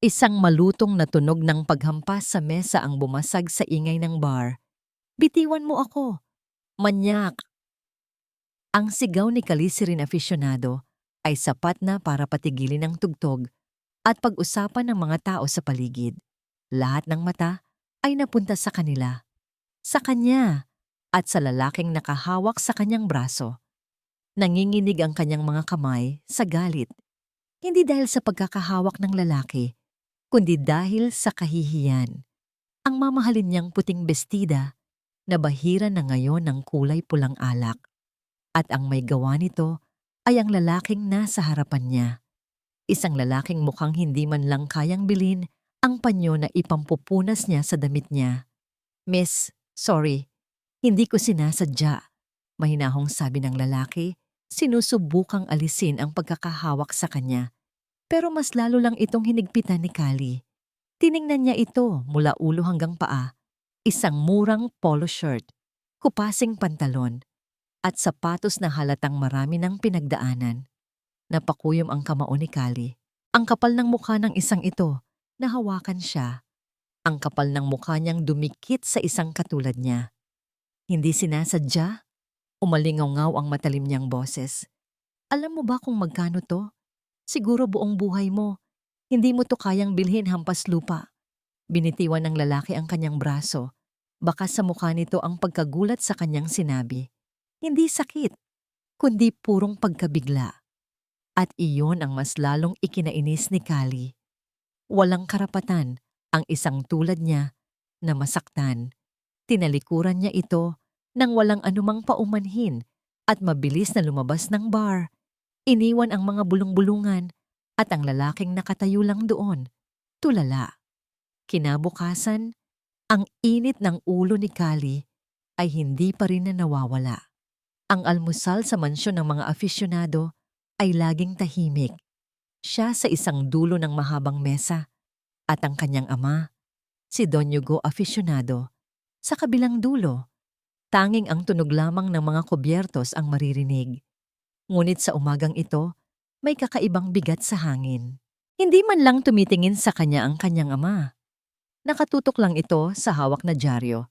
Isang malutong na tunog ng paghampas sa mesa ang bumasag sa ingay ng bar. "Bitiwan mo ako! Manyak!" Ang sigaw ni Kalisirin afisyonado ay sapat na para patigilin ang tugtog at pag-usapan ng mga tao sa paligid. Lahat ng mata ay napunta sa kanila, sa kanya, at sa lalaking nakahawak sa kanyang braso. Nanginginig ang kanyang mga kamay sa galit. Hindi dahil sa pagkakahawak ng lalaki, kundi dahil sa kahihiyan. Ang mamahalin niyang puting bestida na bahira na ngayon ng kulay pulang alak. At ang may gawa nito ay ang lalaking nasa harapan niya. Isang lalaking mukhang hindi man lang kayang bilhin ang panyo na ipampupunas niya sa damit niya. "Miss, sorry, hindi ko sinasadya," mahinahong sabi ng lalaki, sinusubukang alisin ang pagkakahawak sa kanya. Pero mas lalo lang itong hinigpitan ni Kali. Tiningnan niya ito mula ulo hanggang paa. Isang murang polo shirt, kupasing pantalon, at sapatos na halatang marami ng pinagdaanan. Napakuyom ang kamao ni Kali. Ang kapal ng mukha ng isang ito, nahawakan siya. Ang kapal ng mukha niyang dumikit sa isang katulad niya. Hindi sinasadya, umalingaw-ngaw ang matalim niyang boses. "Alam mo ba kung magkano to? Siguro buong buhay mo. Hindi mo to kayang bilhin hampas lupa." Binitiwan ng lalaki ang kanyang braso. Baka sa mukha nito ang pagkagulat sa kanyang sinabi. Hindi sakit, kundi purong pagkabigla. At iyon ang mas lalong ikinainis ni Kali. Walang karapatan ang isang tulad niya na masaktan. Tinalikuran niya ito nang walang anumang paumanhin at mabilis na lumabas ng bar. Iniwan ang mga bulong-bulungan at ang lalaking nakatayo lang doon, tulala. Kinabukasan, ang init ng ulo ni Kali ay hindi pa rin na nawawala. Ang almusal sa mansyon ng mga afisyonado ay laging tahimik. Siya sa isang dulo ng mahabang mesa at ang kanyang ama, si Don Hugo afisyonado, sa kabilang dulo. Tanging ang tunog lamang ng mga kubyertos ang maririnig. Ngunit sa umagang ito, may kakaibang bigat sa hangin. Hindi man lang tumitingin sa kanya ang kanyang ama. Nakatutok lang ito sa hawak na dyaryo,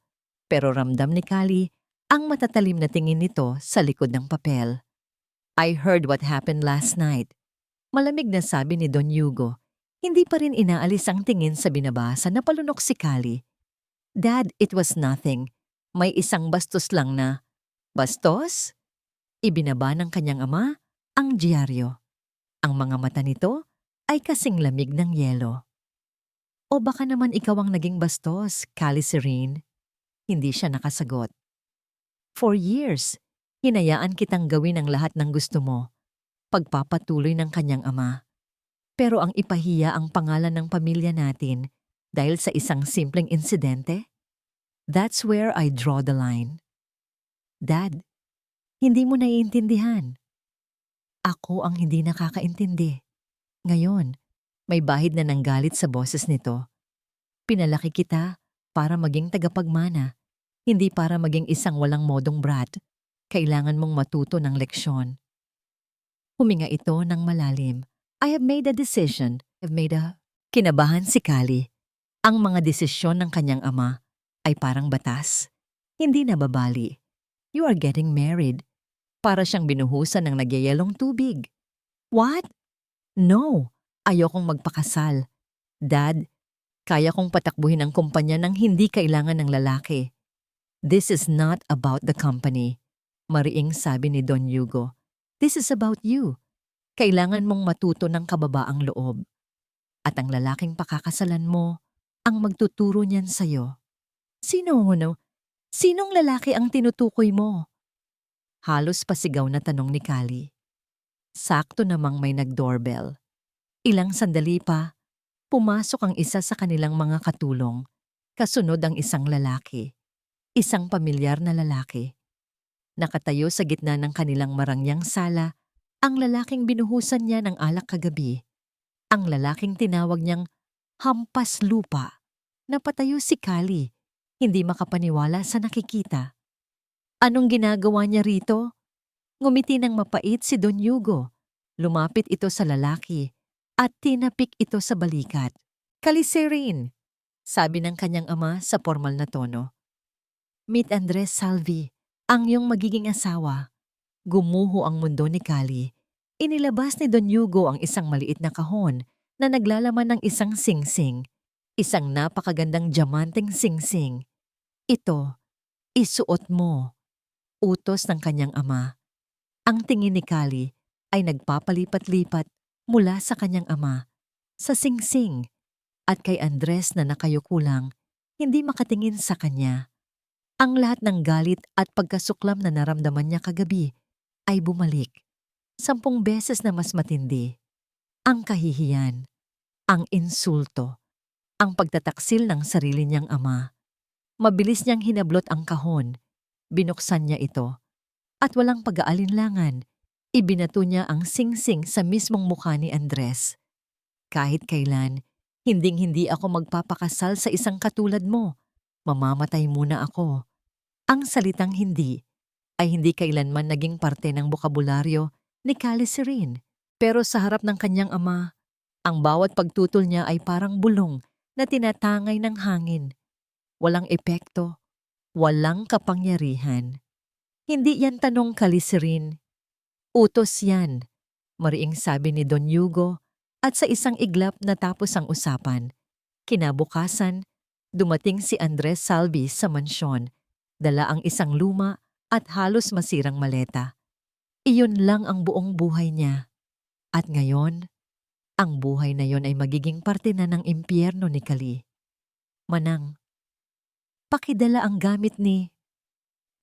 pero ramdam ni Kali ang matatalim na tingin nito sa likod ng papel. "I heard what happened last night." Malamig na sabi ni Don Hugo. Hindi pa rin inaalis ang tingin sa binabasa na palunok si Kali. "Dad, it was nothing. May isang bastos lang na." "Bastos?" Ibinaba ng kanyang ama ang dyaryo. Ang mga mata nito ay kasing lamig ng yelo. "O baka naman ikaw ang naging bastos, Kalisirin?" Hindi siya nakasagot. "For years, hinayaan kitang gawin ang lahat ng gusto mo." Pagpapatuloy ng kanyang ama. "Pero ang ipahiya ang pangalan ng pamilya natin dahil sa isang simpleng insidente? That's where I draw the line." "Dad, hindi mo naiintindihan." "Ako ang hindi nakakaintindi." Ngayon, may bahid na ng galit sa boses nito. "Pinalaki kita para maging tagapagmana, hindi para maging isang walang modong brat. Kailangan mong matuto ng leksyon." Huminga ito ng malalim. "I have made a decision. I've made a..." Kinabahan si Kali. Ang mga desisyon ng kanyang ama ay parang batas. Hindi nababali. "You are getting married." Para siyang binuhusan ng nagyayalong tubig. "What?" "No, ayokong magpakasal. Dad, kaya kong patakbuhin ang kumpanya ng hindi kailangan ng lalaki." "This is not about the company," mariing sabi ni Don Hugo. "This is about you. Kailangan mong matuto ng kababaang loob. At ang lalaking pakakasalan mo, ang magtuturo niyan sa'yo." Sinong lalaki ang tinutukoy mo?" Halos pasigaw na tanong ni Kali. Sakto namang may nag-doorbell. Ilang sandali pa, pumasok ang isa sa kanilang mga katulong. Kasunod ang isang lalaki. Isang pamilyar na lalaki. Nakatayo sa gitna ng kanilang marangyang sala, ang lalaking binuhusan niya ng alak kagabi. Ang lalaking tinawag niyang hampas lupa. Napatayo si Kali, hindi makapaniwala sa nakikita. Anong ginagawa niya rito? Ngumiti ng mapait si Don Hugo. Lumapit ito sa lalaki at tinapik ito sa balikat. Kaliserin, sabi ng kanyang ama sa formal na tono. Meet Andres Salvi, ang iyong magiging asawa. Gumuho ang mundo ni Kali. Inilabas ni Don Hugo ang isang maliit na kahon na naglalaman ng isang singsing. Isang napakagandang diamanteng singsing. Ito, isuot mo. Utos ng kanyang ama. Ang tingin ni Kali ay nagpapalipat-lipat mula sa kanyang ama, sa singsing, at kay Andres na nakayuko lang, hindi makatingin sa kanya. Ang lahat ng galit at pagkasuklam na naramdaman niya kagabi ay bumalik. 10 beses na mas matindi. Ang kahihiyan, ang insulto, ang pagtataksil ng sarili niyang ama. Mabilis niyang hinablot ang kahon. Binuksan niya ito. At walang pag-aalinlangan, ibinato niya ang singsing sa mismong mukha ni Andres. Kahit kailan, hinding-hindi ako magpapakasal sa isang katulad mo. Mamamatay muna ako. Ang salitang hindi ay hindi kailanman naging parte ng bokabularyo ni Kaliserin. Pero sa harap ng kanyang ama, ang bawat pagtutol niya ay parang bulong na tinatangay ng hangin. Walang epekto, walang kapangyarihan. Hindi yan tanong Kaliserin. Utos yan, mariing sabi ni Don Hugo at sa isang iglap natapos ang usapan. Kinabukasan, dumating si Andres Salvi sa mansyon. Dala ang isang luma at halos masirang maleta. Iyon lang ang buong buhay niya. At ngayon, ang buhay na yon ay magiging parte na ng impyerno ni Kali. Manang, pakidala ang gamit ni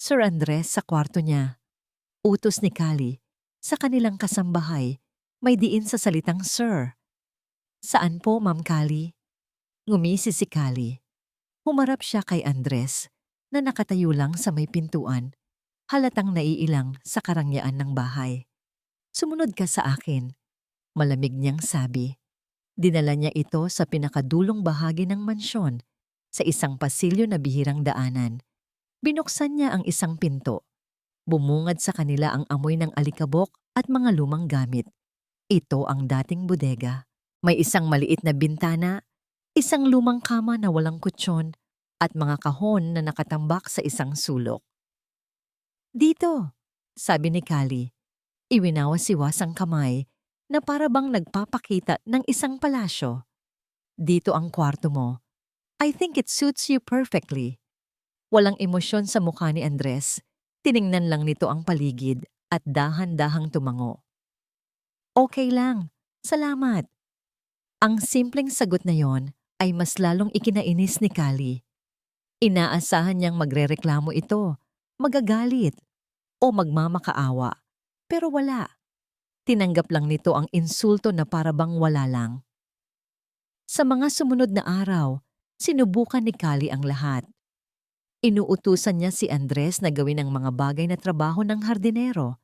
Sir Andres sa kwarto niya. Utos ni Kali, sa kanilang kasambahay, may diin sa salitang Sir. Saan po, Ma'am Kali? Ngumisi si Kali. Humarap siya kay Andres, na nakatayo lang sa may pintuan, halatang naiilang sa karangyaan ng bahay. Sumunod ka sa akin, malamig niyang sabi. Dinala niya ito sa pinakadulong bahagi ng mansyon, sa isang pasilyo na bihirang daanan. Binuksan niya ang isang pinto. Bumungad sa kanila ang amoy ng alikabok at mga lumang gamit. Ito ang dating bodega. May isang maliit na bintana, isang lumang kama na walang kutsyon, at mga kahon na nakatambak sa isang sulok. Dito, sabi ni Kali. Iwinawas-iwas ang kamay na para bang nagpapakita ng isang palasyo. Dito ang kwarto mo. I think it suits you perfectly. Walang emosyon sa mukha ni Andres. Tiningnan lang nito ang paligid at dahan-dahang tumango. Okay lang. Salamat. Ang simpleng sagot na yon ay mas lalong ikinainis ni Kali. Inaasahan niyang magrereklamo ito, magagalit, o magmamakaawa. Pero wala. Tinanggap lang nito ang insulto na para bang wala lang. Sa mga sumunod na araw, sinubukan ni Kali ang lahat. Inuutusan niya si Andres na gawin ang mga bagay na trabaho ng hardinero.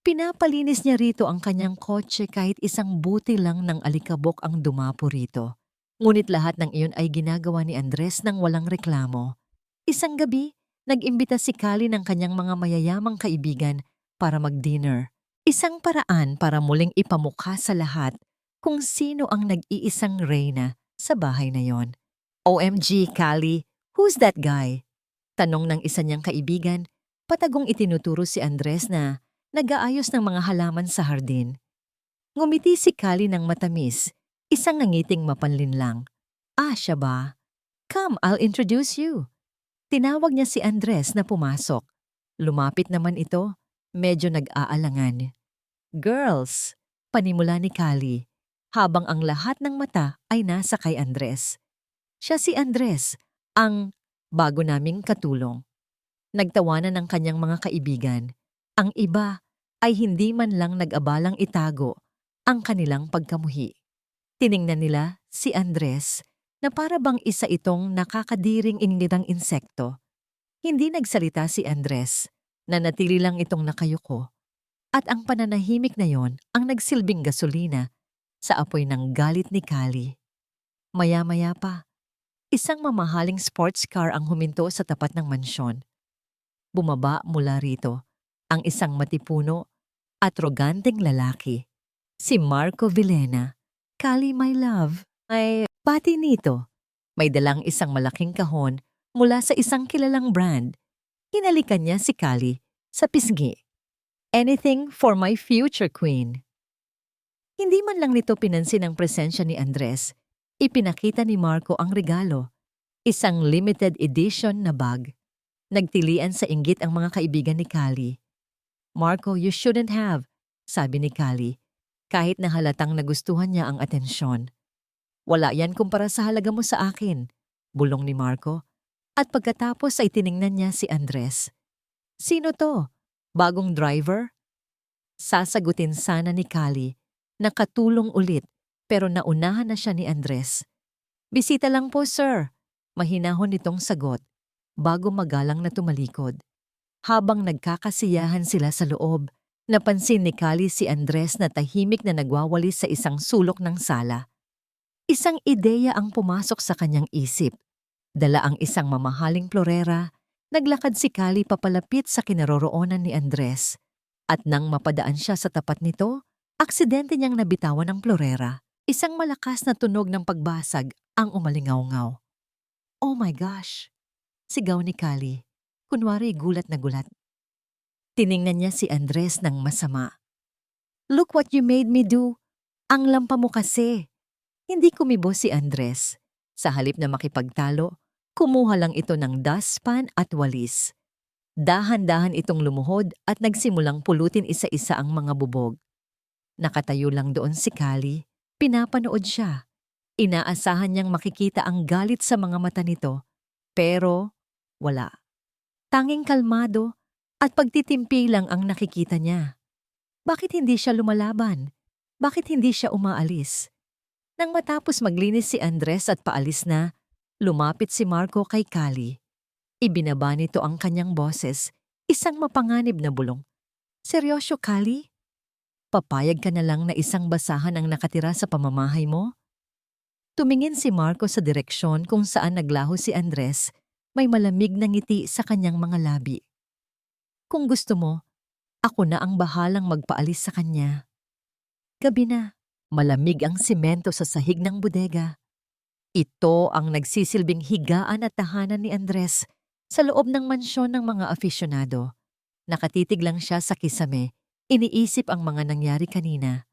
Pinapalinis niya rito ang kanyang kotse kahit isang buti lang ng alikabok ang dumapo rito. Ngunit lahat ng iyon ay ginagawa ni Andres nang walang reklamo. Isang gabi, nag-imbita si Kali ng kanyang mga mayayamang kaibigan para mag-dinner. Isang paraan para muling ipamukha sa lahat kung sino ang nag-iisang reyna sa bahay na yon. OMG, Kali, who's that guy? Tanong ng isa niyang kaibigan, patagong itinuturo si Andres na nag-aayos ng mga halaman sa hardin. Ngumiti si Kali ng matamis, isang nangiting mapanlinlang. Ah, siya ba? Come, I'll introduce you. Tinawag niya si Andres na pumasok. Lumapit naman ito, medyo nag-aalangan. Girls, panimula ni Kali, habang ang lahat ng mata ay nasa kay Andres. Siya si Andres, ang bago naming katulong. Nagtawanan ng kanyang mga kaibigan. Ang iba ay hindi man lang nag-abalang itago ang kanilang pagkamuhi. Tiningnan nila si Andres na para bang isa itong nakakadiring inirang insekto. Hindi nagsalita si Andres, nanatili lang itong nakayuko. At ang pananahimik na yon ang nagsilbing gasolina sa apoy ng galit ni Kali. Maya-maya pa, isang mamahaling sports car ang huminto sa tapat ng mansyon. Bumaba mula rito ang isang matipuno at roganteng lalaki, si Marco Villena. Kali, my love, ay Pati nito, may dalang isang malaking kahon mula sa isang kilalang brand. Hinalikan niya si Kali sa pisngi. Anything for my future queen. Hindi man lang nito pinansin ang presensya ni Andres. Ipinakita ni Marco ang regalo. Isang limited edition na bag. Nagtilian sa inggit ang mga kaibigan ni Kali. Marco, you shouldn't have, sabi ni Kali, kahit na halatang nagustuhan niya ang atensyon. Wala yan kumpara sa halaga mo sa akin, bulong ni Marco. At pagkatapos ay tiningnan niya si Andres. Sino to? Bagong driver? Sasagutin sana ni Kali. Nakatulong ulit pero naunahan na siya ni Andres. Bisita lang po, sir. Mahinahon nitong sagot bago magalang na tumalikod. Habang nagkakasiyahan sila sa loob, napansin ni Kali si Andres na tahimik na nagwawalis sa isang sulok ng sala. Isang ideya ang pumasok sa kanyang isip. Dala ang isang mamahaling florera, naglakad si Kali papalapit sa kinaroroonan ni Andres. At nang mapadaan siya sa tapat nito, aksidente niyang nabitawan ang florera. Isang malakas na tunog ng pagbasag ang umalingaw-ngaw. Oh my gosh! Sigaw ni Kali. Kunwari gulat na gulat. Tiningnan niya si Andres ng masama. Look what you made me do! Ang lampa mo kasi! Hindi kumibo si Andres. Sa halip na makipagtalo, kumuha lang ito ng dustpan at walis. Dahan-dahan itong lumuhod at nagsimulang pulutin isa-isa ang mga bubog. Nakatayo lang doon si Kali, pinapanood siya. Inaasahan niyang makikita ang galit sa mga mata nito, pero wala. Tanging kalmado at pagtitimpi lang ang nakikita niya. Bakit hindi siya lumalaban? Bakit hindi siya umaalis? Nang matapos maglinis si Andres at paalis na, lumapit si Marco kay Kali. Ibinaba nito ang kanyang boses, isang mapanganib na bulong. Seryoso, Kali? Papayag ka na lang na isang basahan ang nakatira sa pamamahay mo? Tumingin si Marco sa direksyon kung saan naglaho si Andres, may malamig na ngiti sa kanyang mga labi. Kung gusto mo, ako na ang bahalang magpaalis sa kanya. Gabi na, malamig ang simento sa sahig ng bodega. Ito ang nagsisilbing higaan at tahanan ni Andres sa loob ng mansyon ng mga afisyonado. Nakatitig lang siya sa kisame, iniisip ang mga nangyari kanina.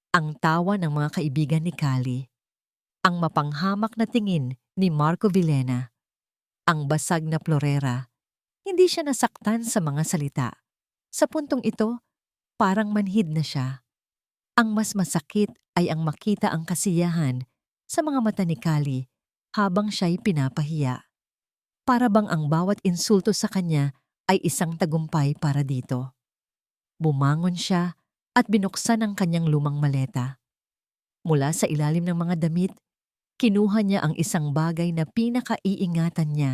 Ang tawa ng mga kaibigan ni Kali. Ang mapanghamak na tingin ni Marco Villena. Ang basag na florera. Hindi siya nasaktan sa mga salita. Sa puntong ito, parang manhid na siya. Ang mas masakit ay ang makita ang kasiyahan sa mga mata ni Kali habang siya'y pinapahiya. Para bang ang bawat insulto sa kanya ay isang tagumpay para dito. Bumangon siya at binuksan ang kanyang lumang maleta. Mula sa ilalim ng mga damit, kinuha niya ang isang bagay na pinakaiingatan niya.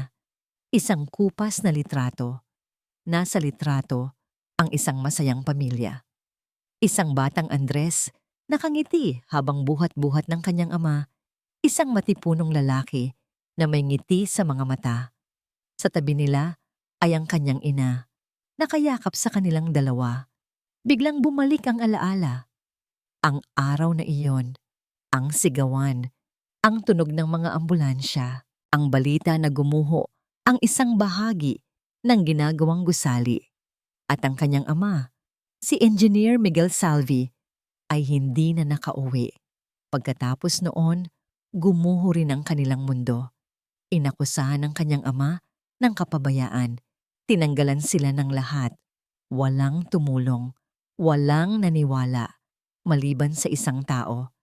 Isang kupas na litrato. Nasa litrato, ang isang masayang pamilya. Isang batang Andres, nakangiti habang buhat-buhat ng kanyang ama. Isang matipunong lalaki na may ngiti sa mga mata. Sa tabi nila ay ang kanyang ina, nakayakap sa kanilang dalawa. Biglang bumalik ang alaala. Ang araw na iyon, ang sigawan, ang tunog ng mga ambulansya, ang balita na gumuho, ang isang bahagi ng ginagawang gusali. At ang kanyang ama, si Engineer Miguel Salvi, ay hindi na nakauwi. Pagkatapos noon, gumuho rin ang kanilang mundo. Inakusahan ng kanyang ama ng kapabayaan. Tinanggalan sila ng lahat. Walang tumulong. Walang naniwala. Maliban sa isang tao.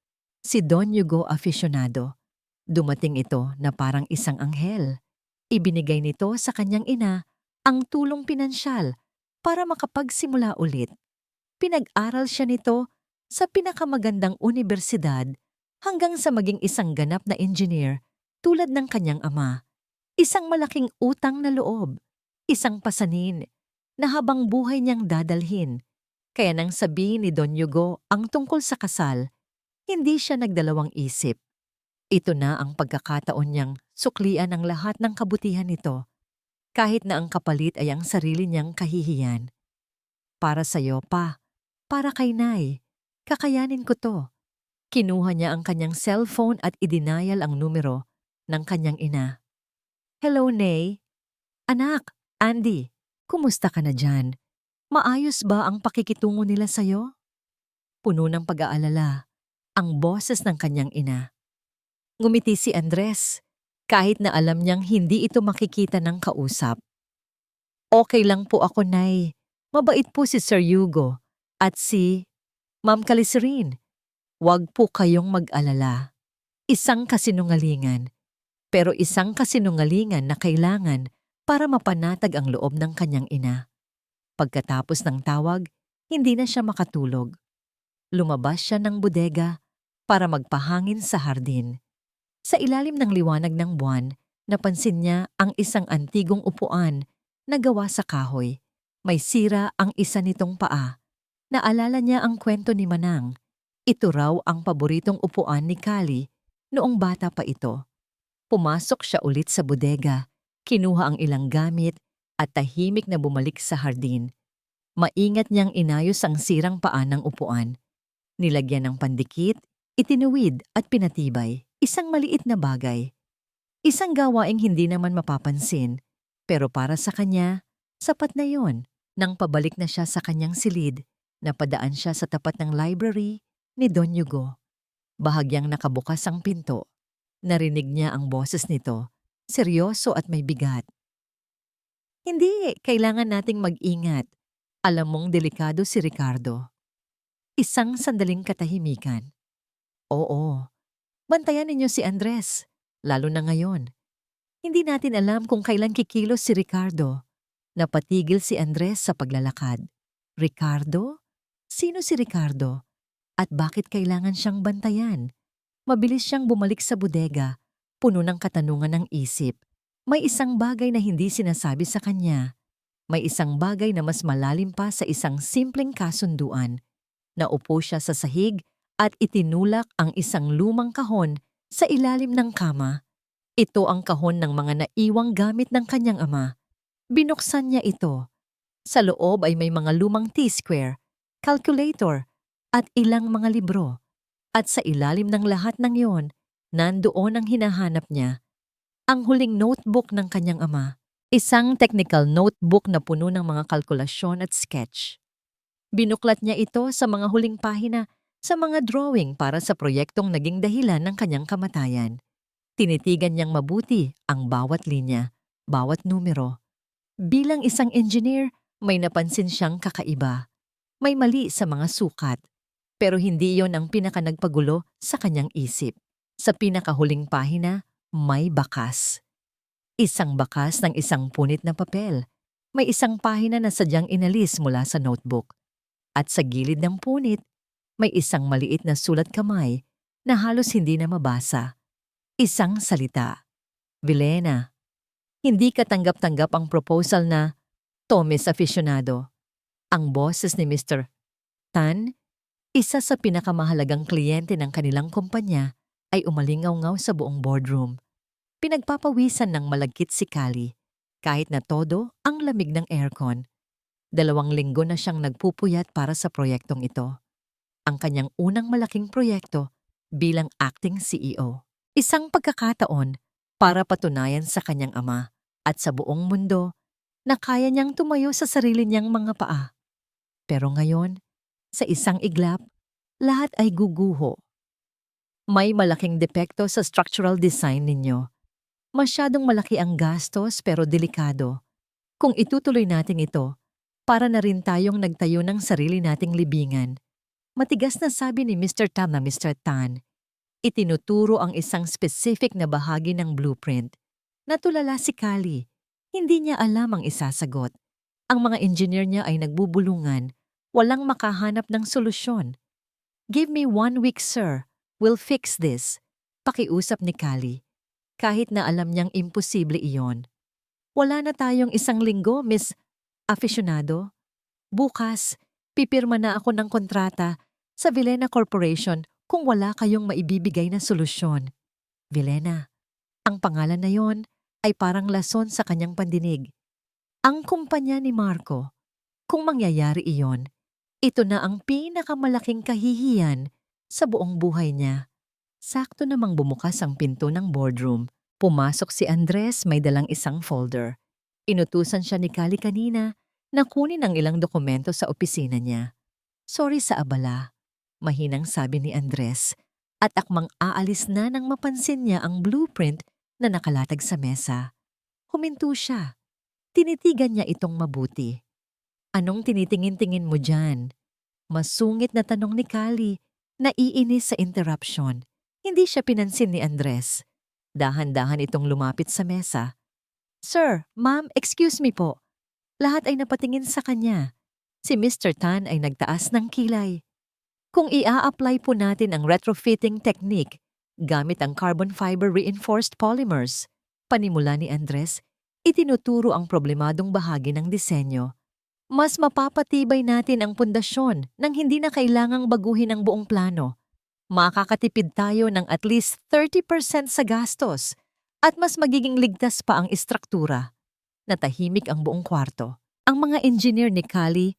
Si Don Hugo Aficionado. Dumating ito na parang isang anghel. Ibinigay nito sa kanyang ina ang tulong pinansyal para makapagsimula ulit. Pinag-aral siya nito sa pinakamagandang unibersidad hanggang sa maging isang ganap na engineer tulad ng kanyang ama. Isang malaking utang na loob, isang pasanin na habang buhay niyang dadalhin. Kaya nang sabihin ni Don Hugo ang tungkol sa kasal, hindi siya nagdalawang isip. Ito na ang pagkakataon niyang suklian ang lahat ng kabutihan nito, kahit na ang kapalit ay ang sarili niyang kahihiyan. Para sa'yo pa, para kay Nay, kakayanin ko to. Kinuha niya ang kanyang cellphone at idinayal ang numero ng kanyang ina. Hello, Nay. Anak, Andy, kumusta ka na dyan? Maayos ba ang pakikitungo nila sa'yo? Puno ng pag-aalala ang boses ng kanyang ina. Ngumiti si Andres, kahit na alam niyang hindi ito makikita ng kausap. Okay lang po ako, Nay. Mabait po si Sir Hugo at si Ma'am Calisirin. Huwag po kayong mag-alala. Isang kasinungalingan, pero isang kasinungalingan na kailangan para mapanatag ang loob ng kanyang ina. Pagkatapos ng tawag, hindi na siya makatulog. Lumabas siya ng bodega para magpahangin sa hardin. Sa ilalim ng liwanag ng buwan, napansin niya ang isang antigong upuan na gawa sa kahoy. May sira ang isa nitong paa. Naalala niya ang kwento ni Manang. Ito raw ang paboritong upuan ni Kali noong bata pa ito. Pumasok siya ulit sa bodega, kinuha ang ilang gamit at tahimik na bumalik sa hardin. Maingat niyang inayos ang sirang paa ng upuan. Nilagyan ng pandikit, itinuwid at pinatibay. Isang maliit na bagay. Isang gawaing hindi naman mapapansin, pero para sa kanya, sapat na yon. Nang pabalik na siya sa kanyang silid, napadaan siya sa tapat ng library ni Don Hugo. Bahagyang nakabukas ang pinto. Narinig niya ang boses nito, seryoso at may bigat. Hindi, kailangan nating mag-ingat. Alam mong delikado si Ricardo. Isang sandaling katahimikan. Oo, bantayan ninyo si Andres, lalo na ngayon. Hindi natin alam kung kailan kikilos si Ricardo. Napatigil si Andres sa paglalakad. Ricardo? Sino si Ricardo? At bakit kailangan siyang bantayan? Mabilis siyang bumalik sa bodega, puno ng katanungan ng isip. May isang bagay na hindi sinasabi sa kanya. May isang bagay na mas malalim pa sa isang simpleng kasunduan. Naupo siya sa sahig at itinulak ang isang lumang kahon sa ilalim ng kama. Ito ang kahon ng mga naiwang gamit ng kanyang ama. Binuksan niya ito. Sa loob ay may mga lumang T-square, calculator, at ilang mga libro. At sa ilalim ng lahat ng yon, nandoon ang hinahanap niya. Ang huling notebook ng kanyang ama. Isang technical notebook na puno ng mga kalkulasyon at sketch. Binuklat niya ito sa mga huling pahina sa mga drawing para sa proyektong naging dahilan ng kanyang kamatayan. Tinitigan niyang mabuti ang bawat linya, bawat numero. Bilang isang engineer, may napansin siyang kakaiba. May mali sa mga sukat. Pero hindi iyon ang pinakanagpagulo sa kanyang isip. Sa pinakahuling pahina, may bakas. Isang bakas ng isang punit na papel. May isang pahina na sadyang inalis mula sa notebook. At sa gilid ng punit, may isang maliit na sulat kamay na halos hindi na mabasa. Isang salita. Vilena. Hindi katanggap-tanggap ang proposal na Tomes Aficionado. Ang boses ni Mr. Tan, isa sa pinakamahalagang kliyente ng kanilang kumpanya, ay umalingaw-ngaw sa buong boardroom. Pinagpapawisan ng malagkit si Kali, kahit na todo ang lamig ng aircon. 2 linggo na siyang nagpupuyat para sa proyektong ito. Ang kanyang unang malaking proyekto bilang acting CEO. Isang pagkakataon para patunayan sa kanyang ama at sa buong mundo na kaya niyang tumayo sa sarili niyang mga paa. Pero ngayon, sa isang iglap, lahat ay guguho. May malaking depekto sa structural design ninyo. Masyadong malaki ang gastos pero delikado. Kung itutuloy natin ito, para na rin tayong nagtayo ng sarili nating libingan. Matigas na sabi ni Mr. Tan na Mr. Tan. Itinuturo ang isang specific na bahagi ng blueprint. Natulala si Kali. Hindi niya alam ang isasagot. Ang mga engineer niya ay nagbubulungan. Walang makahanap ng solusyon. Give me 1 week, sir. We'll fix this. Pakiusap ni Kali. Kahit na alam niyang imposible iyon. Wala na tayong 1 linggo, Miss Aficionado. Bukas, pipirma na ako ng kontrata sa Vilena Corporation kung wala kayong maibibigay na solusyon. Vilena, ang pangalan na yon ay parang lason sa kanyang pandinig. Ang kumpanya ni Marco. Kung mangyayari iyon, ito na ang pinakamalaking kahihiyan Sa buong buhay niya, sakto namang bumukas ang pinto ng boardroom. Pumasok si Andres, may dalang isang folder. Inutusan siya ni Kali kanina na kunin ang ilang dokumento sa opisina niya. Sorry sa abala, mahinang sabi ni Andres, at akmang aalis na nang mapansin niya ang blueprint na nakalatag sa mesa. Huminto siya. Tinitigan niya itong mabuti. Anong tinitingin-tingin mo dyan? Masungit na tanong ni Kali, naiinis sa interruption. Hindi siya pinansin ni Andres. Dahan-dahan itong lumapit sa mesa. Sir, ma'am, excuse me po. Lahat ay napatingin sa kanya. Si Mr. Tan ay nagtaas ng kilay. Kung ia-apply po natin ang retrofitting technique gamit ang carbon fiber reinforced polymers, panimula ni Andres, itinuturo ang problemadong bahagi ng disenyo. Mas mapapatibay natin ang pundasyon nang hindi na kailangang baguhin ang buong plano. Makakatipid tayo ng at least 30% sa gastos at mas magiging ligtas pa ang istruktura. Natahimik ang buong kwarto. Ang mga engineer ni Kali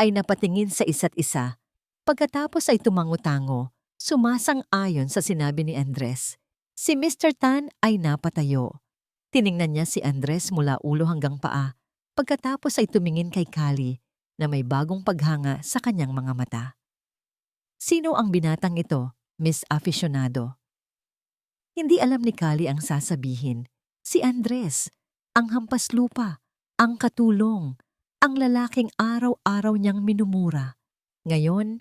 ay napatingin sa isa't isa. Pagkatapos ay tumango-tango, sumasang-ayon sa sinabi ni Andres. Si Mr. Tan ay napatayo. Tiningnan niya si Andres mula ulo hanggang paa. Pagkatapos ay tumingin kay Kali na may bagong paghanga sa kanyang mga mata. Sino ang binatang ito, Miss Aficionado? Hindi alam ni Kali ang sasabihin. Si Andres, ang hampas lupa, ang katulong, ang lalaking araw-araw niyang minumura. Ngayon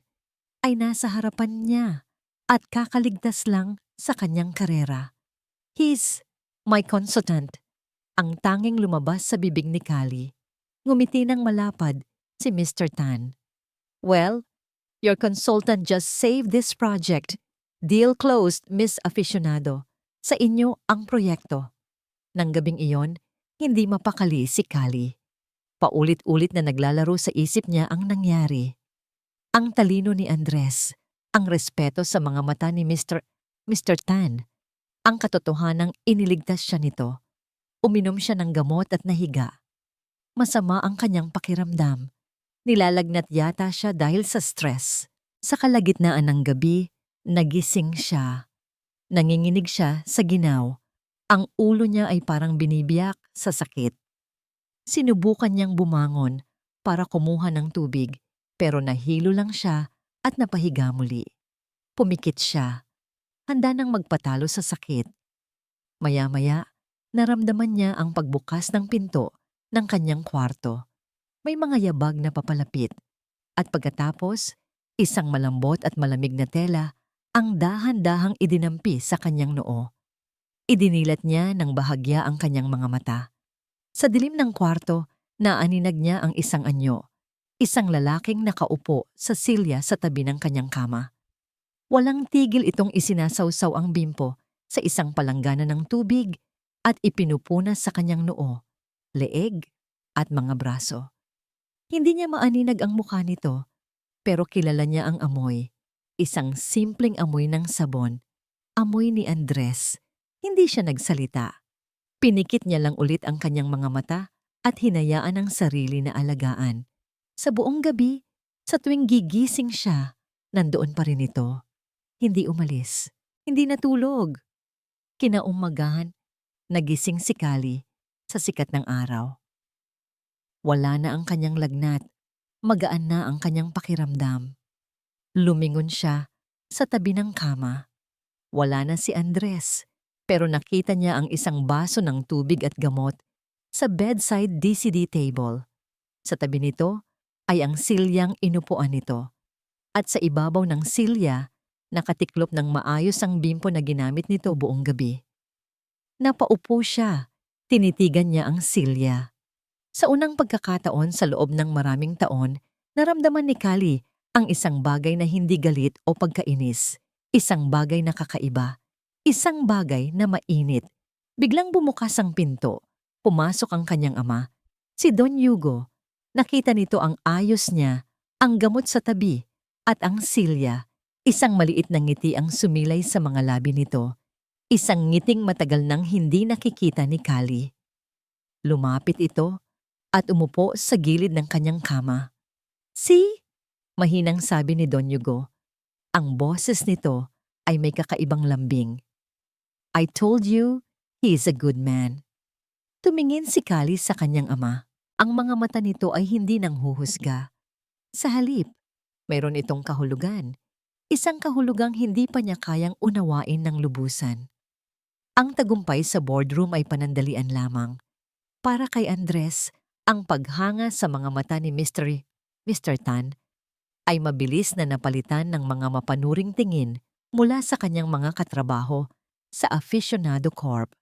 ay nasa harapan niya at kakaligtas lang sa kanyang karera. He's my consultant. Ang tanging lumabas sa bibig ni Kali. Ngumiti ng malapad si Mr. Tan. Well, your consultant just saved this project. Deal closed, Miss Aficionado. Sa inyo ang proyekto. Nang gabing iyon, hindi mapakali si Kali. Paulit-ulit na naglalaro sa isip niya ang nangyari. Ang talino ni Andres, ang respeto sa mga mata ni Mr. Tan, ang katotohanang iniligtas siya nito. Uminom siya ng gamot at nahiga. Masama ang kanyang pakiramdam. Nilalagnat yata siya dahil sa stress. Sa kalagitnaan ng gabi, nagising siya. Nanginginig siya sa ginaw. Ang ulo niya ay parang binibiyak sa sakit. Sinubukan niyang bumangon para kumuha ng tubig, pero nahilo lang siya at napahiga muli. Pumikit siya. Handa nang magpatalo sa sakit. Maya-maya, naramdaman niya ang pagbukas ng pinto ng kanyang kwarto. May mga yabag na papalapit. At pagkatapos, isang malambot at malamig na tela ang dahan-dahang idinampi sa kanyang noo. Idinilat niya ng bahagya ang kanyang mga mata. Sa dilim ng kwarto, naaninag niya ang isang anyo. Isang lalaking nakaupo sa silya sa tabi ng kanyang kama. Walang tigil itong isinasawsaw ang bimpo sa isang palanggana ng tubig at ipinupunas sa kanyang noo, leeg at mga braso. Hindi niya maaninag ang mukha nito, pero kilala niya ang amoy. Isang simpleng amoy ng sabon. Amoy ni Andres. Hindi siya nagsalita. Pinikit niya lang ulit ang kanyang mga mata at hinayaan ang sarili na alagaan. Sa buong gabi, sa tuwing gigising siya, nandoon pa rin ito. Hindi umalis. Hindi natulog. Kinaumagahan, nagising si Kali sa sikat ng araw. Wala na ang kanyang lagnat. Magaan na ang kanyang pakiramdam. Lumingon siya sa tabi ng kama. Wala na si Andres, pero nakita niya ang isang baso ng tubig at gamot sa bedside DCD table. Sa tabi nito ay ang silyang inupuan nito. At sa ibabaw ng silya, nakatiklop ng maayos ang bimpo na ginamit nito buong gabi. Napaupo siya. Tinitigan niya ang silya. Sa unang pagkakataon sa loob ng maraming taon, naramdaman ni Kali ang isang bagay na hindi galit o pagkainis. Isang bagay na kakaiba. Isang bagay na mainit. Biglang bumukas ang pinto. Pumasok ang kanyang ama, si Don Hugo. Nakita nito ang ayos niya, ang gamot sa tabi, at ang silya. Isang maliit na ngiti ang sumilay sa mga labi nito. Isang ngiting matagal nang hindi nakikita ni Kali. Lumapit ito at umupo sa gilid ng kanyang kama. "See?" mahinang sabi ni Don Hugo. Ang boses nito ay may kakaibang lambing. I told you, he is a good man. Tumingin si Callie sa kanyang ama. Ang mga mata nito ay hindi nanghuhusga. Sa halip, mayroon itong kahulugan. Isang kahulugang hindi pa niya kayang unawain ng lubusan. Ang tagumpay sa boardroom ay panandalian lamang. Para kay Andres, ang paghanga sa mga mata ni Mr. Tan ay mabilis na napalitan ng mga mapanuring tingin mula sa kanyang mga katrabaho sa Aficionado Corp.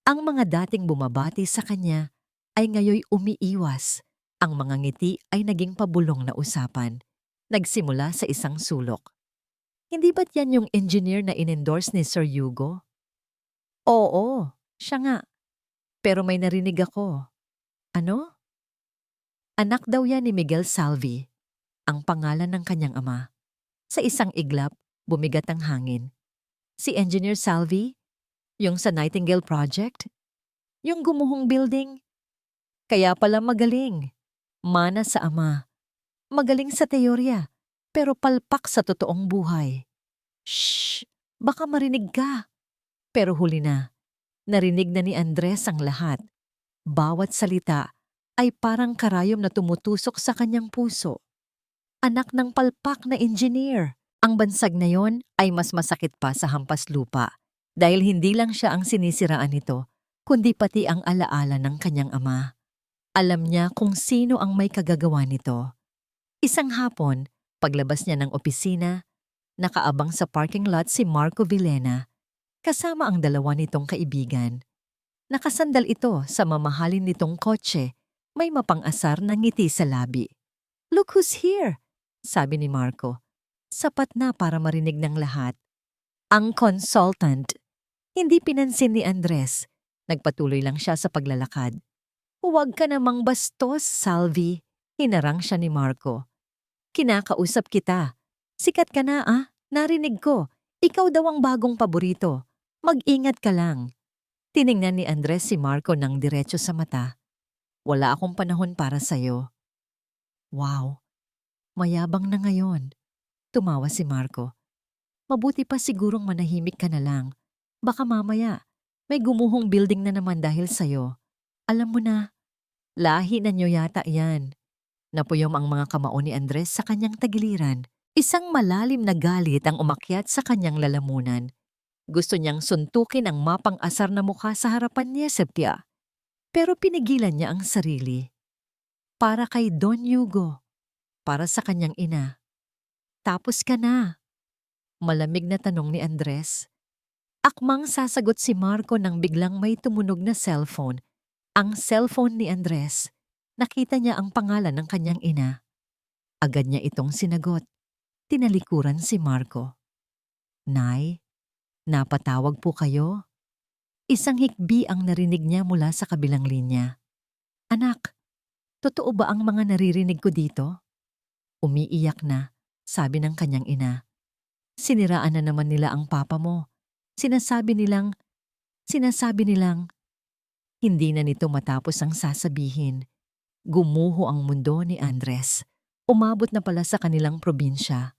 Ang mga dating bumabati sa kanya ay ngayoy umiiwas. Ang mga ngiti ay naging pabulong na usapan. Nagsimula sa isang sulok. Hindi ba't yan yung engineer na in-endorse ni Sir Hugo? Oo, siya nga. Pero may narinig ako. Ano? Anak daw yan ni Miguel Salvi, ang pangalan ng kanyang ama. Sa isang iglap, bumigat ang hangin. Si Engineer Salvi? Yung sa Nightingale Project? Yung gumuhong building? Kaya pala magaling. Mana sa ama. Magaling sa teorya, pero palpak sa totoong buhay. Shh! Baka marinig ka. Pero huli na. Narinig na ni Andres ang lahat. Bawat salita ay parang karayom na tumutusok sa kanyang puso. Anak ng palpak na engineer. Ang bansag na yon ay mas masakit pa sa hampas lupa dahil hindi lang siya ang sinisiraan nito, kundi pati ang alaala ng kanyang ama. Alam niya kung sino ang may kagagawa nito. Isang hapon, paglabas niya ng opisina, nakaabang sa parking lot si Marco Villena, kasama ang dalawa nitong kaibigan. Nakasandal ito sa mamahalin nitong kotse, may mapang-asar na ngiti sa labi. Look who's here, sabi ni Marco. Sapat na para marinig ng lahat. Ang consultant. Hindi pinansin ni Andres. Nagpatuloy lang siya sa paglalakad. Huwag ka namang bastos, Salvi. Hinarang siya ni Marco. Kinakausap kita. Sikat ka na narinig ko. Ikaw daw ang bagong paborito. Mag-ingat ka lang. Tiningnan ni Andres si Marco ng diretso sa mata. Wala akong panahon para sa'yo. Wow, mayabang na ngayon. Tumawa si Marco. Mabuti pa sigurong manahimik ka na lang. Baka mamaya, may gumuhong building na naman dahil sa'yo. Alam mo na, lahi na niyo yata yan. Napuyom ang mga kamao ni Andres sa kanyang tagiliran. Isang malalim na galit ang umakyat sa kanyang lalamunan. Gusto niyang suntukin ang mapang-asar na mukha sa harapan ni Septia. Pero pinigilan niya ang sarili. Para kay Don Hugo. Para sa kanyang ina. Tapos ka na. Malamig na tanong ni Andres. Akmang sasagot si Marco nang biglang may tumunog na cellphone. Ang cellphone ni Andres. Nakita niya ang pangalan ng kanyang ina. Agad niya itong sinagot. Tinalikuran si Marco. Nay, napatawag po kayo? Isang hikbi ang narinig niya mula sa kabilang linya. Anak, totoo ba ang mga naririnig ko dito? Umiiyak na, sabi ng kanyang ina. Siniraan na naman nila ang papa mo. Sinasabi nilang, hindi na nito matapos ang sasabihin. Gumuho ang mundo ni Andres. Umabot na pala sa kanilang probinsya.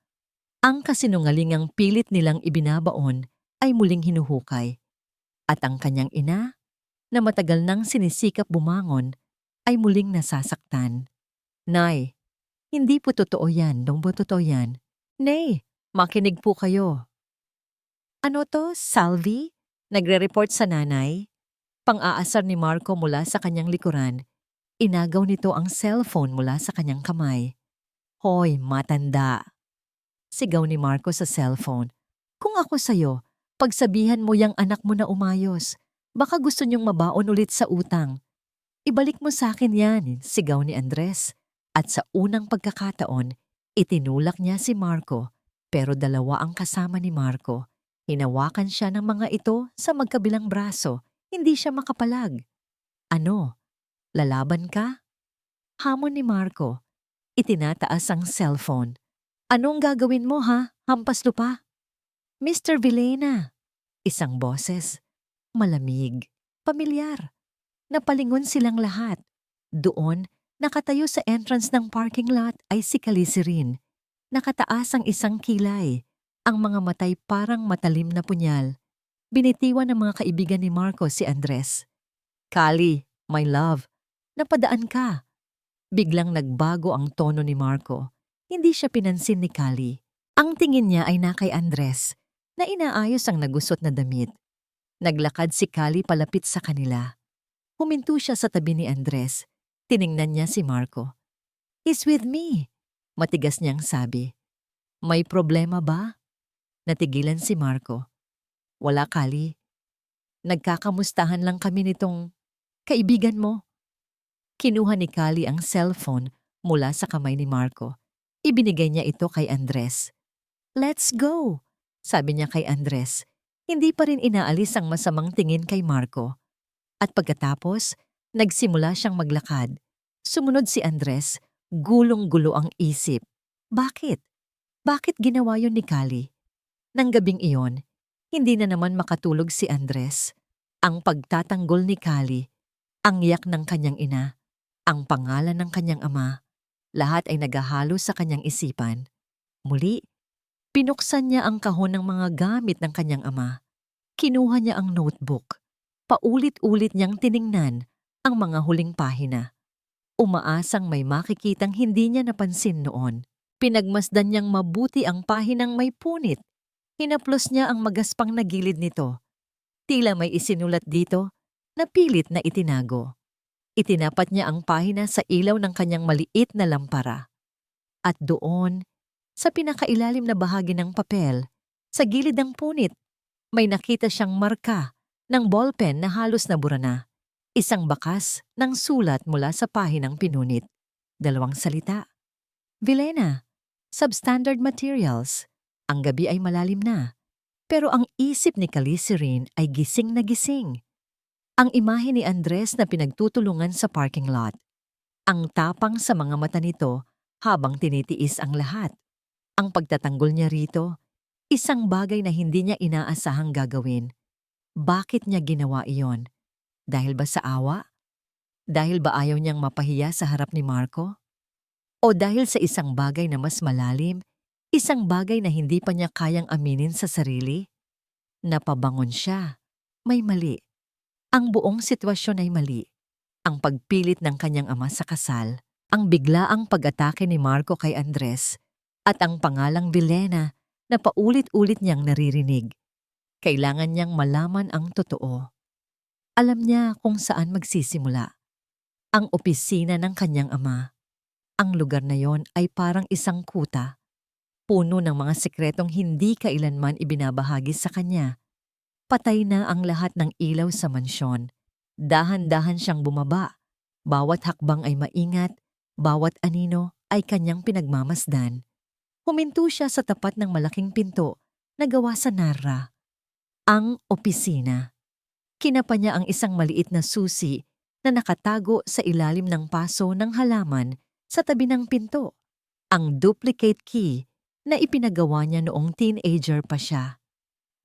Ang kasinungalingang pilit nilang ibinabaon ay muling hinuhukay. At ang kanyang ina, na matagal nang sinisikap bumangon, ay muling nasasaktan. Nay, hindi po totoo yan, dong po totoo yan. Nay, makinig po kayo. Ano to, Salvi? Nagre-report sa nanay? Pang-aasar ni Marco mula sa kanyang likuran. Inagaw nito ang cellphone mula sa kanyang kamay. Hoy, matanda. Sigaw ni Marco sa cellphone. Kung ako sa'yo, pagsabihan mo yang anak mo na umayos. Baka gusto niyong mabaon ulit sa utang. Ibalik mo sa akin yan, sigaw ni Andres. At sa unang pagkakataon, itinulak niya si Marco. Pero dalawa ang kasama ni Marco. Hinawakan siya ng mga ito sa magkabilang braso. Hindi siya makapalag. Ano? Lalaban ka? Hamon ni Marco. Itinataas ang cellphone. Anong gagawin mo Hampas lupa? Mr. Villena. Isang boses. Malamig. Pamilyar. Napalingon silang lahat. Doon, nakatayo sa entrance ng parking lot ay si Callie rin. Nakataas ang isang kilay. Ang mga matay parang matalim na punyal. Binitiwan ng mga kaibigan ni Marco si Andres. Kali, my love, napadaan ka. Biglang nagbago ang tono ni Marco. Hindi siya pinansin ni Kali. Ang tingin niya ay na kay Andres, na inaayos ang nagusot na damit. Naglakad si Kali palapit sa kanila. Huminto siya sa tabi ni Andres. Tiningnan niya si Marco. "He's with me," matigas niyang sabi. "May problema ba?" Natigilan si Marco. "Wala, Kali. Nagkakamustahan lang kami nitong kaibigan mo." Kinuha ni Kali ang cellphone mula sa kamay ni Marco. Ibinigay niya ito kay Andres. "Let's go," sabi niya kay Andres. Hindi pa rin inaalis ang masamang tingin kay Marco. At pagkatapos, nagsimula siyang maglakad. Sumunod si Andres, gulong-gulo ang isip. Bakit? Bakit ginawa yon ni Kali? Nang gabing iyon, hindi na naman makatulog si Andres. Ang pagtatanggol ni Kali, ang iyak ng kanyang ina, ang pangalan ng kanyang ama, lahat ay naghahalo sa kanyang isipan. Muli, pinuksan niya ang kahon ng mga gamit ng kanyang ama. Kinuha niya ang notebook. Paulit-ulit niyang tiningnan ang mga huling pahina. Umaasang may makikitang hindi niya napansin noon. Pinagmasdan niyang mabuti ang pahinang may punit. Hinaplos niya ang magaspang na gilid nito. Tila may isinulat dito na pilit na itinago. Itinapat niya ang pahina sa ilaw ng kanyang maliit na lampara. At doon, sa pinakailalim na bahagi ng papel, sa gilid ng punit, may nakita siyang marka ng ballpen na halos nabura na. Isang bakas ng sulat mula sa pahinang pinunit. 2 salita. Vilena, substandard materials. Ang gabi ay malalim na. Pero ang isip ni Calicirin ay gising na gising. Ang imahe ni Andres na pinagtutulungan sa parking lot. Ang tapang sa mga mata nito habang tinitiis ang lahat. Ang pagtatanggol niya rito, isang bagay na hindi niya inaasahang gagawin. Bakit niya ginawa iyon? Dahil ba sa awa? Dahil ba ayaw niyang mapahiya sa harap ni Marco? O dahil sa isang bagay na mas malalim, isang bagay na hindi pa niya kayang aminin sa sarili? Napabangon siya. May mali. Ang buong sitwasyon ay mali. Ang pagpilit ng kanyang ama sa kasal, ang biglaang pag-atake ni Marco kay Andres, at ang pangalang Vilena na paulit-ulit niyang naririnig. Kailangan niyang malaman ang totoo. Alam niya kung saan magsisimula. Ang opisina ng kanyang ama. Ang lugar na yon ay parang isang kuta. Puno ng mga sikretong hindi kailanman ibinabahagi sa kanya. Patay na ang lahat ng ilaw sa mansyon. Dahan-dahan siyang bumaba. Bawat hakbang ay maingat, bawat anino ay kanyang pinagmamasdan. Huminto siya sa tapat ng malaking pinto na gawa sa narra. Ang opisina. Kinapa niya ang isang maliit na susi na nakatago sa ilalim ng paso ng halaman sa tabi ng pinto. Ang duplicate key na ipinagawa niya noong teenager pa siya.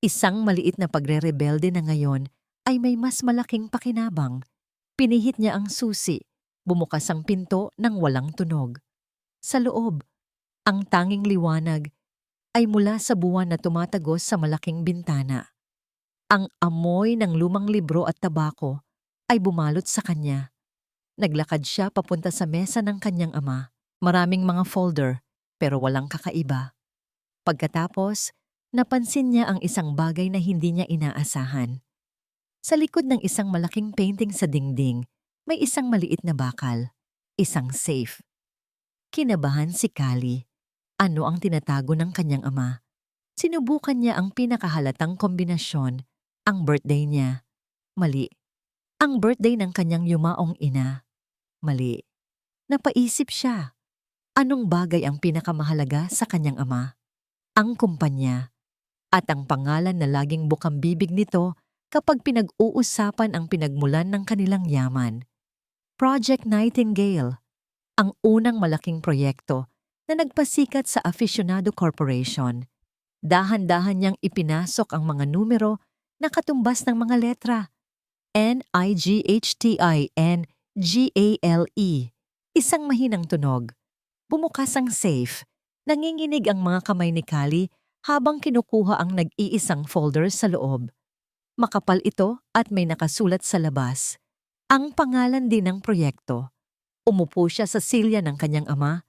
Isang maliit na pagre-rebelde na ngayon ay may mas malaking pakinabang. Pinihit niya ang susi, bumukas ang pinto nang walang tunog. Sa loob, ang tanging liwanag ay mula sa buwan na tumatagos sa malaking bintana. Ang amoy ng lumang libro at tabako ay bumalot sa kanya. Naglakad siya papunta sa mesa ng kanyang ama. Maraming mga folder, pero walang kakaiba. Pagkatapos, napansin niya ang isang bagay na hindi niya inaasahan. Sa likod ng isang malaking painting sa dingding, may isang maliit na bakal, isang safe. Kinabahan si Kali. Ano ang tinatago ng kanyang ama? Sinubukan niya ang pinakahalatang kombinasyon, ang birthday niya. Mali. Ang birthday ng kanyang yumaong ina. Mali. Napaisip siya. Anong bagay ang pinakamahalaga sa kanyang ama? Ang kumpanya. At ang pangalan na laging bukang bibig nito kapag pinag-uusapan ang pinagmulan ng kanilang yaman. Project Nightingale. Ang unang malaking proyekto na nagpasikat sa Aficionado Corporation. Dahan-dahan niyang ipinasok ang mga numero na katumbas ng mga letra. NIGHTINGALE. Isang mahinang tunog. Bumukas ang safe. Nanginginig ang mga kamay ni Kali habang kinukuha ang nag-iisang folder sa loob. Makapal ito at may nakasulat sa labas. Ang pangalan din ng proyekto. Umupo siya sa silya ng kanyang ama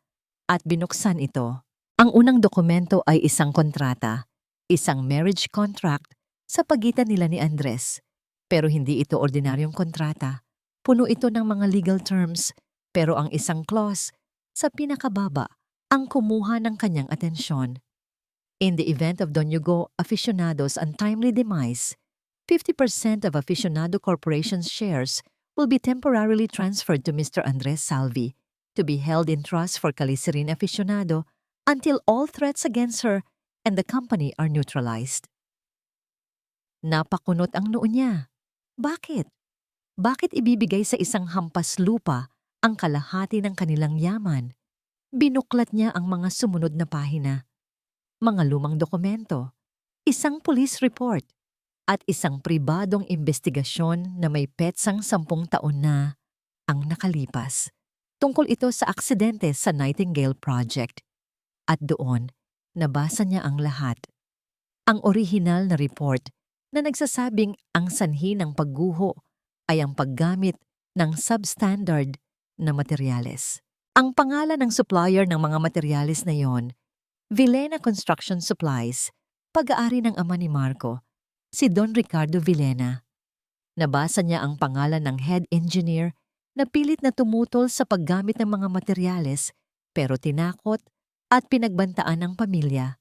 at binuksan ito. Ang unang dokumento ay isang kontrata, isang marriage contract sa pagitan nila ni Andres. Pero hindi ito ordinaryong kontrata. Puno ito ng mga legal terms, pero ang isang clause sa pinakababa ang kumuha ng kanyang atensyon. In the event of Don Hugo Aficionado's untimely demise, 50% of Aficionado Corporation's shares will be temporarily transferred to Mr. Andres Salvi to be held in trust for Calicirin Aficionado until all threats against her and the company are neutralized. Napakunot ang noo niya. Bakit? Bakit ibibigay sa isang hampas lupa ang kalahati ng kanilang yaman? Binuklat niya ang mga sumunod na pahina. Mga lumang dokumento, isang police report, at isang pribadong investigasyon na may petsang 10 taon na ang nakalipas. Tungkol ito sa aksidente sa Nightingale Project. At doon, nabasa niya ang lahat. Ang orihinal na report na nagsasabing ang sanhi ng pagguho ay ang paggamit ng substandard na materyales. Ang pangalan ng supplier ng mga materyales na yon, Villena Construction Supplies, pag-aari ng ama ni Marco, si Don Ricardo Villena. Nabasa niya ang pangalan ng head engineer na pilit na tumutol sa paggamit ng mga materyales pero tinakot at pinagbantaan ng pamilya.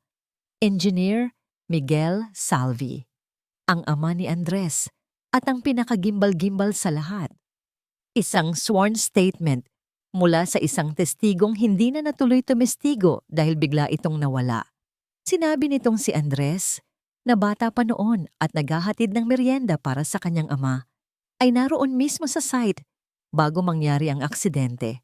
Engineer Miguel Salvi, ang ama ni Andres at ang pinakagimbal-gimbal sa lahat. Isang sworn statement mula sa isang testigong hindi na natuloy tumestigo dahil bigla itong nawala. Sinabi nitong si Andres, na bata pa noon at naghahatid ng merienda para sa kanyang ama, ay naroon mismo sa site bago mangyari ang aksidente.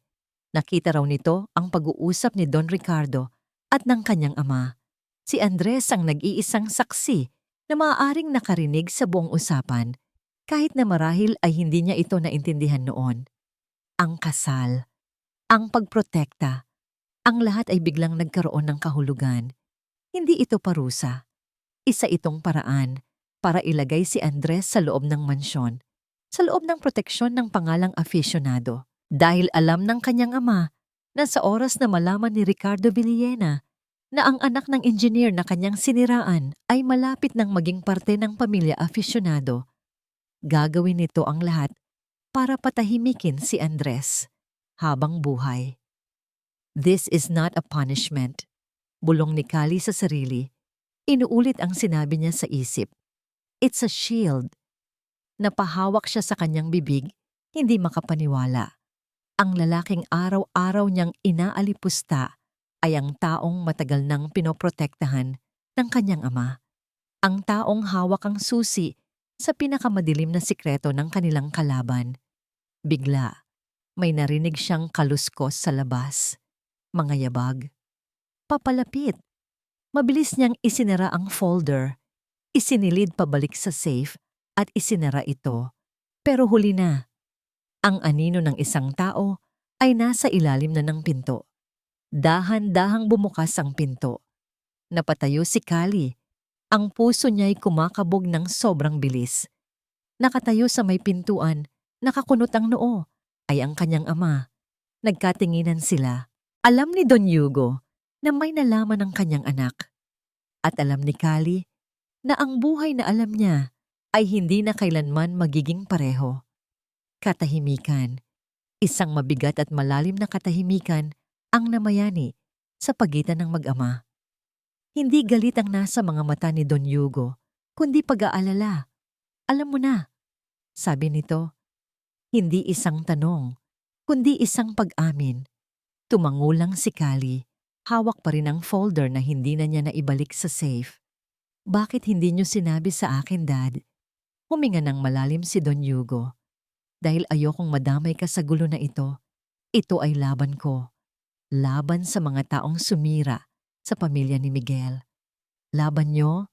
Nakita raw nito ang pag-uusap ni Don Ricardo at ng kanyang ama. Si Andres ang nag-iisang saksi na maaaring nakarinig sa buong usapan, kahit na marahil ay hindi niya ito naintindihan noon. Ang kasal, ang pagprotekta, ang lahat ay biglang nagkaroon ng kahulugan. Hindi ito parusa. Isa itong paraan para ilagay si Andres sa loob ng mansyon, sa loob ng proteksyon ng pangalang aficionado. Dahil alam ng kanyang ama na sa oras na malaman ni Ricardo Villena na ang anak ng engineer na kanyang siniraan ay malapit ng maging parte ng pamilya aficionado, gagawin nito ang lahat para patahimikin si Andres habang buhay. This is not a punishment. Bulong ni Cali sa sarili. Inuulit ang sinabi niya sa isip. It's a shield. Napahawak siya sa kanyang bibig, hindi makapaniwala. Ang lalaking araw-araw niyang inaalipusta ay ang taong matagal nang pinoprotektahan ng kanyang ama. Ang taong hawak ang susi sa pinakamadilim na sikreto ng kanilang kalaban. Bigla, may narinig siyang kaluskos sa labas. Mga yabag. Papalapit. Mabilis niyang isinara ang folder, isinilid pabalik sa safe at isinara ito. Pero huli na. Ang anino ng isang tao ay nasa ilalim na ng pinto. Dahan-dahang bumukas ang pinto. Napatayo si Cali. Ang puso niya'y kumakabog ng sobrang bilis. Nakatayo sa may pintuan, nakakunot ang noo, ay ang kanyang ama. Nagkatinginan sila. Alam ni Don Hugo na may nalaman ang kanyang anak. At alam ni Cali na ang buhay na alam niya ay hindi na kailanman magiging pareho. Katahimikan. Isang mabigat at malalim na katahimikan ang namayani sa pagitan ng mag-ama. Hindi galit ang nasa mga mata ni Don Hugo, kundi pag-aalala. Alam mo na, sabi nito. Hindi isang tanong, kundi isang pag-amin. Tumangulang si Cali. Hawak pa rin ang folder na hindi na niya naibalik sa safe. Bakit hindi niyo sinabi sa akin, Dad? Huminga ng malalim si Don Hugo. Dahil ayokong madamay ka sa gulo na ito. Ito ay laban ko. Laban sa mga taong sumira sa pamilya ni Miguel. Laban niyo?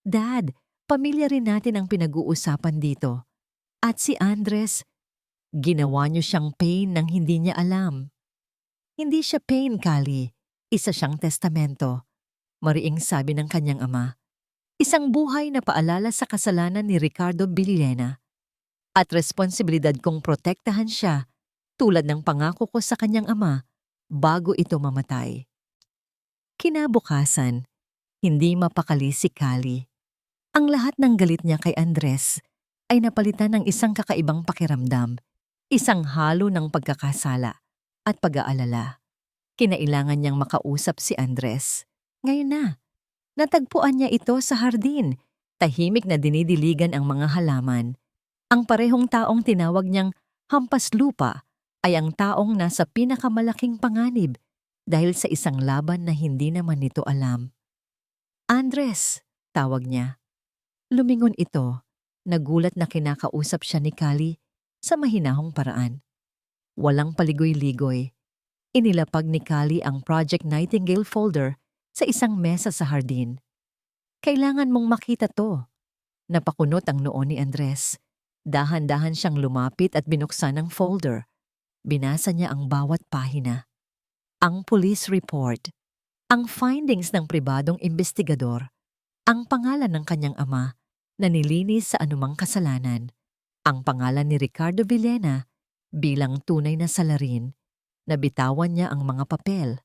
Dad, pamilya rin natin ang pinag-uusapan dito. At si Andres, ginawa niyo siyang pain nang hindi niya alam. Hindi siya pain, Cali. Isa siyang testamento. mariing sabi ng kanyang ama. Isang buhay na paalala sa kasalanan ni Ricardo Villena at responsibilidad kong protektahan siya tulad ng pangako ko sa kanyang ama bago ito mamatay. Kinabukasan, hindi mapakali si Kali. Ang lahat ng galit niya kay Andres ay napalitan ng isang kakaibang pakiramdam, isang halo ng pagkakasala at pag-aalala. Kinailangan niyang makausap si Andres. Ngayon na, natagpuan niya ito sa hardin. Tahimik na dinidiligan ang mga halaman. Ang parehong taong tinawag niyang hampas lupa ay ang taong nasa pinakamalaking panganib dahil sa isang laban na hindi naman nito alam. Andres, tawag niya. Lumingon ito. Nagulat na kinakausap siya ni Kali sa mahinahong paraan. Walang paligoy-ligoy. Inilapag ni Kali ang Project Nightingale folder sa isang mesa sa hardin. Kailangan mong makita to. Napakunot ang noo ni Andres. Dahan-dahan siyang lumapit at binuksan ang folder. Binasa niya ang bawat pahina. Ang police report, ang findings ng pribadong investigador, ang pangalan ng kanyang ama na nilinis sa anumang kasalanan, ang pangalan ni Ricardo Villena bilang tunay na salarin, nabitawan niya ang mga papel.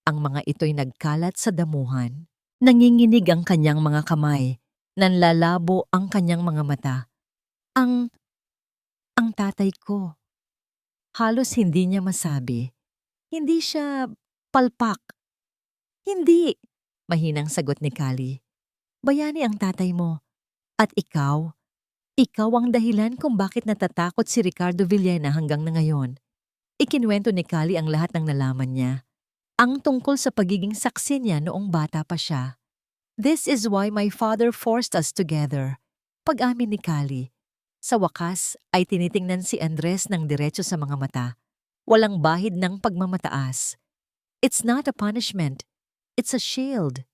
Ang mga ito'y nagkalat sa damuhan. Nanginginig ang kanyang mga kamay, nanlalabo ang kanyang mga mata. Ang tatay ko. Halos hindi niya masabi. Hindi siya palpak. Hindi, mahinang sagot ni Kali. Bayani ang tatay mo. At ikaw ang dahilan kung bakit natatakot si Ricardo Villena hanggang na ngayon. Ikinuwento ni Kali ang lahat ng nalaman niya. Ang tungkol sa pagiging saksi niya noong bata pa siya. This is why my father forced us together. Pag-amin ni Kali. Sa wakas ay tinitingnan si Andres ng diretso sa mga mata. Walang bahid ng pagmamataas. It's not a punishment. It's a shield.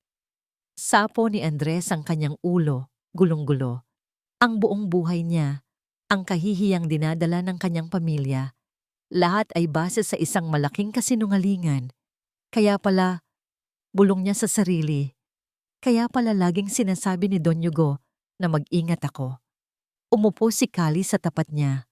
Sapo ni Andres ang kanyang ulo, gulong-gulo. Ang buong buhay niya, ang kahihiyang dinadala ng kanyang pamilya, lahat ay base sa isang malaking kasinungalingan. Kaya pala, bulong niya sa sarili. Kaya pala laging sinasabi ni Don Hugo na mag-ingat ako. Umupo si Kali sa tapat niya.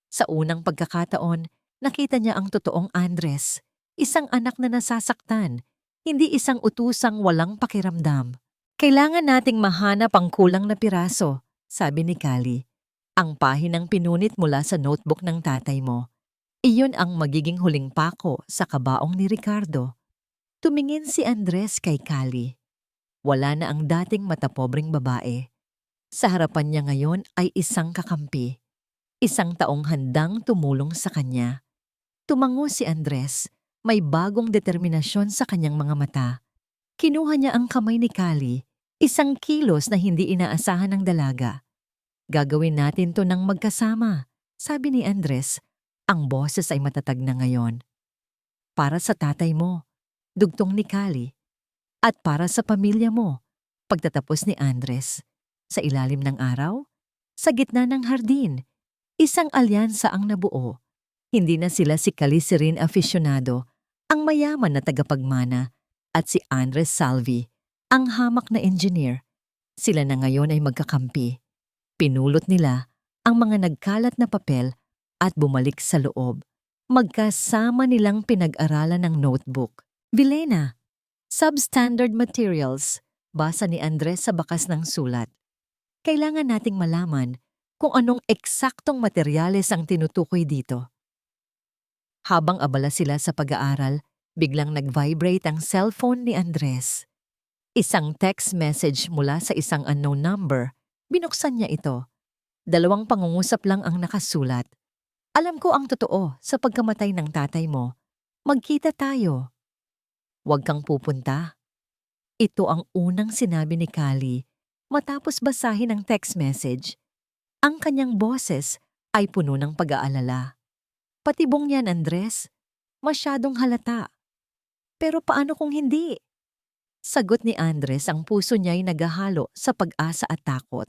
Sa unang pagkakataon, nakita niya ang totoong Andres, isang anak na nasasaktan, hindi isang utusang walang pakiramdam. Kailangan nating mahanap ang kulang na piraso, sabi ni Kali. Ang pahinang pinunit mula sa notebook ng tatay mo. Iyon ang magiging huling pako sa kabaong ni Ricardo. Tumingin si Andres kay Kali. Wala na ang dating matapobreng babae. Sa harapan niya ngayon ay isang kakampi. Isang taong handang tumulong sa kanya. Tumango si Andres, may bagong determinasyon sa kanyang mga mata. Kinuha niya ang kamay ni Kali, isang kilos na hindi inaasahan ng dalaga. Gagawin natin to ng magkasama, sabi ni Andres. Ang boses ay matatag na ngayon. Para sa tatay mo, dugtong ni Kali. At para sa pamilya mo, pagtatapos ni Andres. Sa ilalim ng araw, sa gitna ng hardin, isang alyansa ang nabuo. Hindi na sila si Calisirin Aficionado, ang mayaman na tagapagmana, at si Andres Salvi, ang hamak na engineer. Sila na ngayon ay magkakampi. Pinulot nila ang mga nagkalat na papel at bumalik sa loob. Magkasama nilang pinag-aralan ng notebook. Villena, substandard materials, basa ni Andres sa bakas ng sulat. Kailangan nating malaman kung anong eksaktong materyales ang tinutukoy dito. Habang abala sila sa pag-aaral, biglang nag-vibrate ang cellphone ni Andres. Isang text message mula sa isang unknown number. Binuksan niya ito. 2 pangungusap lang ang nakasulat. Alam ko ang totoo sa pagkamatay ng tatay mo. Magkita tayo. Huwag kang pupunta. Ito ang unang sinabi ni Kali matapos basahin ang text message. Ang kanyang boses ay puno ng pag-aalala. Patibong yan, Andres. Masyadong halata. Pero paano kung hindi? Sagot ni Andres, ang puso niya'y naghahalo sa pag-asa at takot.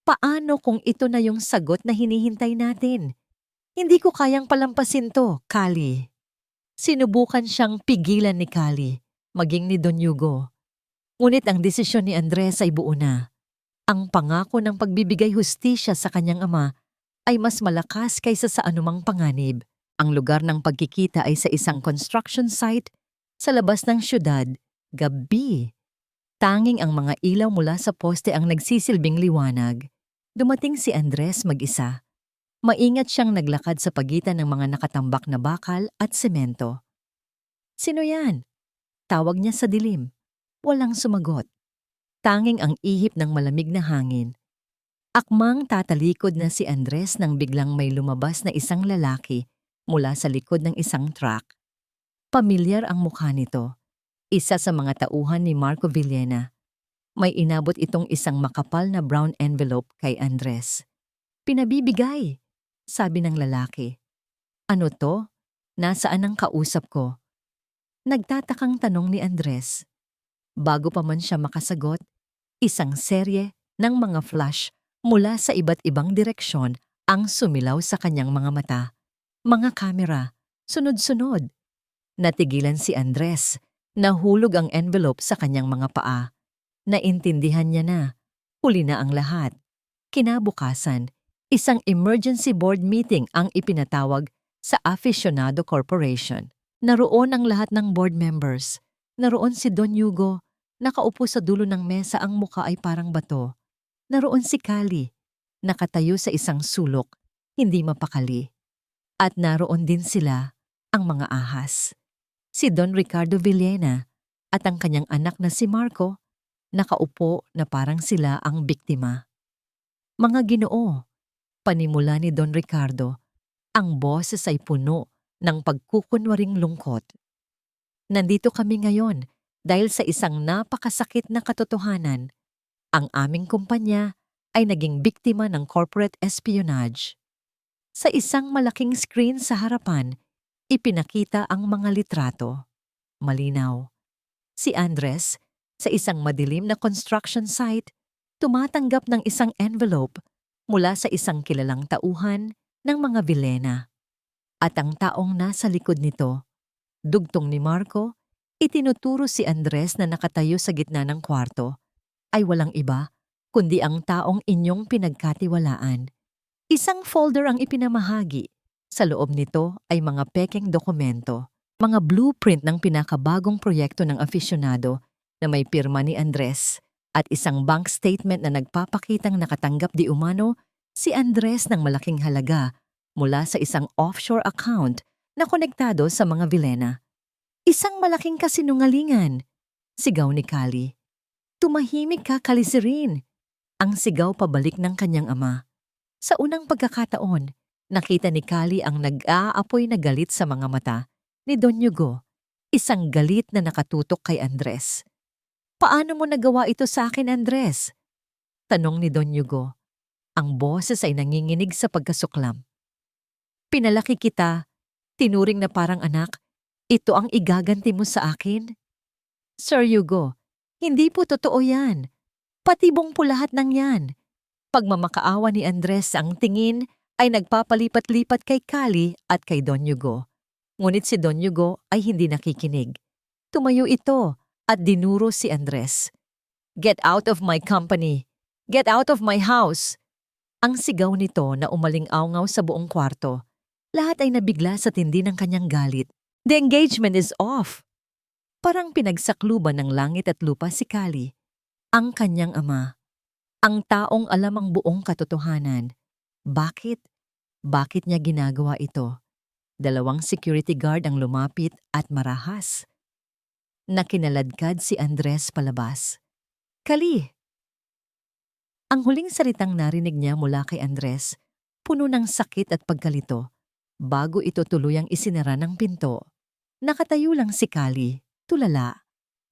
Paano kung ito na yung sagot na hinihintay natin? Hindi ko kayang palampasin to, Kali. Sinubukan siyang pigilan ni Kali, maging ni Don Hugo. Ngunit ang desisyon ni Andres ay buo na. Ang pangako ng pagbibigay hustisya sa kanyang ama ay mas malakas kaysa sa anumang panganib. Ang lugar ng pagkikita ay sa isang construction site sa labas ng syudad, gabi. Tanging ang mga ilaw mula sa poste ang nagsisilbing liwanag. Dumating si Andres mag-isa. Maingat siyang naglakad sa pagitan ng mga nakatambak na bakal at semento. "Sino yan?" Tawag niya sa dilim. Walang sumagot. Tanging ang ihip ng malamig na hangin. Akmang tatalikod na si Andres nang biglang may lumabas na isang lalaki mula sa likod ng isang truck. Pamilyar ang mukha nito. Isa sa mga tauhan ni Marco Villena. May inabot itong isang makapal na brown envelope kay Andres. "Pinabibigay," sabi ng lalaki. "Ano to? Nasaan ang kausap ko?" Nagtatakang tanong ni Andres. Bago pa man siya makasagot, isang serye ng mga flash mula sa iba't ibang direksyon ang sumilaw sa kanyang mga mata. Mga kamera, sunod-sunod. Natigilan si Andres. Nahulog ang envelope sa kanyang mga paa. Naintindihan niya na. Huli na ang lahat. Kinabukasan, isang emergency board meeting ang ipinatawag sa Aficionado Corporation. Naroon ang lahat ng board members. Naroon si Don Hugo, nakaupo sa dulo ng mesa, ang muka ay parang bato. Naroon si Kali, nakatayo sa isang sulok, hindi mapakali. At naroon din sila, ang mga ahas. Si Don Ricardo Villena at ang kanyang anak na si Marco, nakaupo na parang sila ang biktima. "Mga Ginoo," panimula ni Don Ricardo, ang boses ay puno ng pagkukunwaring lungkot. "Nandito kami ngayon dahil sa isang napakasakit na katotohanan. Ang aming kumpanya ay naging biktima ng corporate espionage." Sa isang malaking screen sa harapan, ipinakita ang mga litrato. Malinaw. Si Andres, sa isang madilim na construction site, tumatanggap ng isang envelope mula sa isang kilalang tauhan ng mga Villena. At ang taong nasa likod nito, dugtong ni Marco, itinuturo si Andres na nakatayo sa gitna ng kwarto, ay walang iba kundi ang taong inyong pinagkatiwalaan. Isang folder ang ipinamahagi. Sa loob nito ay mga pekeng dokumento, mga blueprint ng pinakabagong proyekto ng aficionado na may pirma ni Andres at isang bank statement na nagpapakitang nakatanggap di umano si Andres ng malaking halaga mula sa isang offshore account na konektado sa mga Villena. "Isang malaking kasinungalingan," sigaw ni Kali. "Tumahimik ka, Kalisirin," ang sigaw pabalik ng kanyang ama. Sa unang pagkakataon, nakita ni Kali ang nag-aapoy na galit sa mga mata ni Don Hugo, isang galit na nakatutok kay Andres. "Paano mo nagawa ito sa akin, Andres?" tanong ni Don Hugo. Ang boses ay nanginginig sa pagkasuklam. "Pinalaki kita, tinuring na parang anak. Ito ang igaganti mo sa akin?" "Sir Hugo, hindi po totoo yan. Patibong po lahat ng yan." Pagmamakaawa ni Andres, ang tingin ay nagpapalipat-lipat kay Kali at kay Don Hugo. Ngunit si Don Hugo ay hindi nakikinig. Tumayo ito at dinuro si Andres. "Get out of my company! Get out of my house!" Ang sigaw nito na umaling-awngaw sa buong kwarto. Lahat ay nabigla sa tindi ng kanyang galit. "The engagement is off!" Parang pinagsakluban ng langit at lupa si Kali, ang kanyang ama. Ang taong alam ang buong katotohanan. Bakit? Bakit niya ginagawa ito? 2 security guard ang lumapit at marahas. Nakinaladkad si Andres palabas. "Kali!" Ang huling salitang narinig niya mula kay Andres, puno ng sakit at pagkalito. Bago ito tuluyang isinara ng pinto, nakatayo lang si Kali, tulala.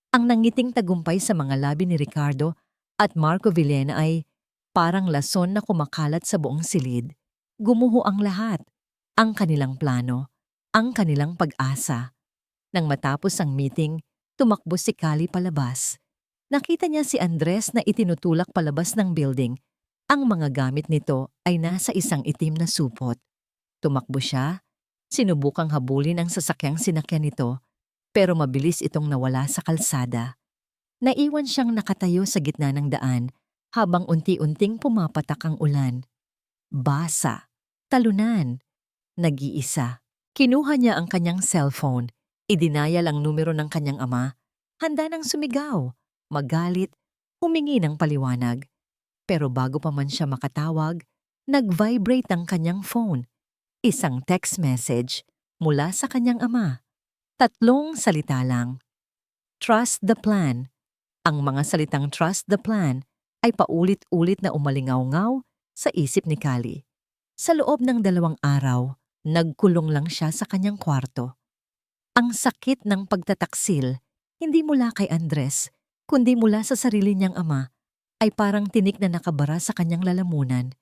Ang nangiting tagumpay sa mga labi ni Ricardo at Marco Villena ay parang lason na kumakalat sa buong silid. Gumuho ang lahat, ang kanilang plano, ang kanilang pag-asa. Nang matapos ang meeting, tumakbo si Kali palabas. Nakita niya si Andres na itinutulak palabas ng building. Ang mga gamit nito ay nasa isang itim na supot. Tumakbo siya, sinubukang habulin ang sasakyang sinakyan nito, pero mabilis itong nawala sa kalsada. Naiwan siyang nakatayo sa gitna ng daan habang unti-unting pumapatak ang ulan. Basa, talunan, nag-iisa. Kinuha niya ang kanyang cellphone, idinayal ang numero ng kanyang ama, handa nang sumigaw, magalit, humingi ng paliwanag. Pero bago pa man siya makatawag, nag-vibrate ang kanyang phone. Isang text message mula sa kanyang ama. 3 salita lang. Trust the plan. Ang mga salitang trust the plan ay paulit-ulit na umalingaw-ngaw sa isip ni Callie. Sa loob ng 2 araw, nagkulong lang siya sa kanyang kwarto. Ang sakit ng pagtataksil, hindi mula kay Andres, kundi mula sa sarili niyang ama, ay parang tinik na nakabara sa kanyang lalamunan.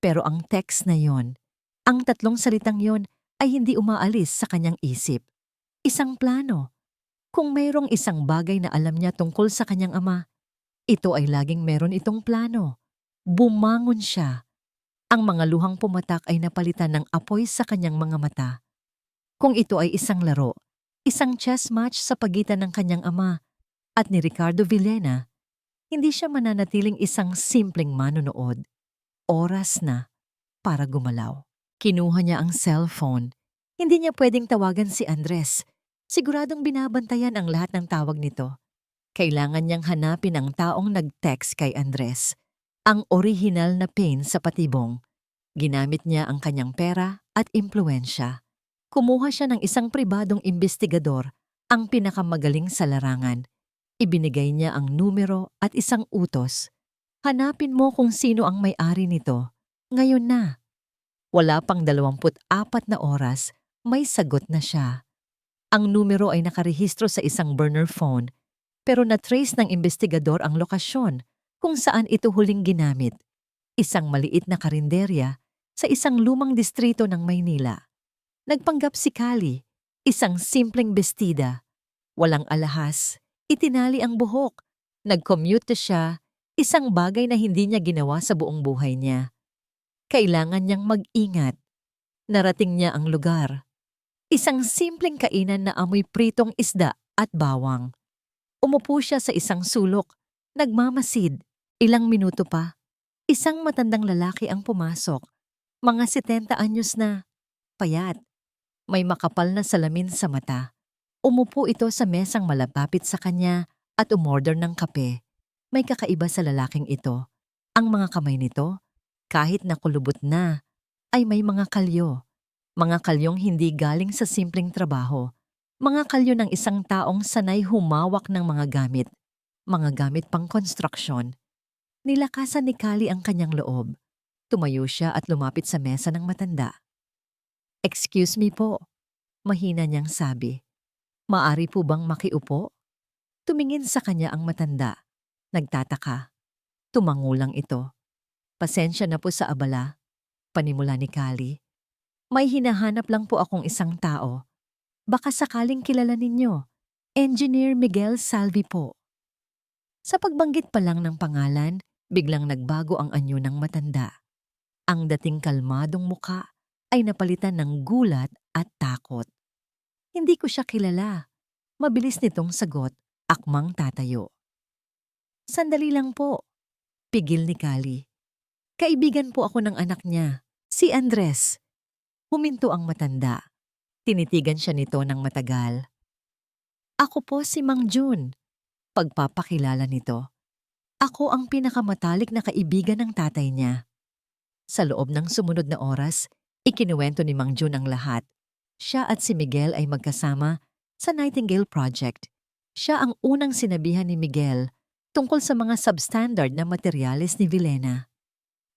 Pero ang text na yon, ang 3 salitang yon ay hindi umaalis sa kanyang isip. Isang plano. Kung mayroong isang bagay na alam niya tungkol sa kanyang ama, ito ay laging meron itong plano. Bumangon siya. Ang mga luhang pumatak ay napalitan ng apoy sa kanyang mga mata. Kung ito ay isang laro, isang chess match sa pagitan ng kanyang ama at ni Ricardo Villena, hindi siya mananatiling isang simpleng manonood. Oras na para gumalaw. Kinuha niya ang cellphone. Hindi niya pwedeng tawagan si Andres. Siguradong binabantayan ang lahat ng tawag nito. Kailangan niyang hanapin ang taong nag-text kay Andres. Ang orihinal na pain sa patibong. Ginamit niya ang kanyang pera at impluensya. Kumuha siya ng isang pribadong imbestigador, ang pinakamagaling sa larangan. Ibinigay niya ang numero at isang utos. Hanapin mo kung sino ang may-ari nito. Ngayon na. Wala pang 24 na oras, may sagot na siya. Ang numero ay nakarehistro sa isang burner phone, pero na-trace ng investigador ang lokasyon kung saan ito huling ginamit. Isang maliit na karinderya sa isang lumang distrito ng Maynila. Nagpanggap si Callie, isang simpleng bestida. Walang alahas, itinali ang buhok. Nag-commute siya, isang bagay na hindi niya ginawa sa buong buhay niya. Kailangan niyang mag-ingat. Narating niya ang lugar. Isang simpleng kainan na amoy pritong isda at bawang. Umupo siya sa isang sulok, nagmamasid. Ilang minuto pa, isang matandang lalaki ang pumasok. Mga 70 anyos na, payat. May makapal na salamin sa mata. Umupo ito sa mesang malapapit sa kanya at umorder ng kape. May kakaiba sa lalaking ito. Ang mga kamay nito, kahit nakulubot na, ay may mga kalyo. Mga kalyong hindi galing sa simpleng trabaho. Mga kalyo ng isang taong sanay humawak ng mga gamit pang konstruksyon. Nilakasan ni Callie ang kanyang loob. Tumayo siya at lumapit sa mesa ng matanda. "Excuse me po," mahina niyang sabi. "Maari po bang makiupo?" Tumingin sa kanya ang matanda. Nagtataka. Tumangulang ito. "Pasensya na po sa abala," panimula ni Callie. "May hinahanap lang po akong isang tao. Baka sakaling kilala ninyo. Engineer Miguel Salvi po." Sa pagbanggit pa lang ng pangalan, biglang nagbago ang anyo ng matanda. Ang dating kalmadong muka ay napalitan ng gulat at takot. "Hindi ko siya kilala." Mabilis nitong sagot, akmang tatayo. "Sandali lang po," pigil ni Callie. "Kaibigan po ako ng anak niya, si Andres." Huminto ang matanda. Tinitigan siya nito ng matagal. "Ako po si Mang Jun." Pagpapakilala nito. "Ako ang pinakamatalik na kaibigan ng tatay niya." Sa loob ng sumunod na oras, ikinuwento ni Mang Jun ang lahat. Siya at si Miguel ay magkasama sa Nightingale Project. Siya ang unang sinabihan ni Miguel tungkol sa mga substandard na materyales ni Villena.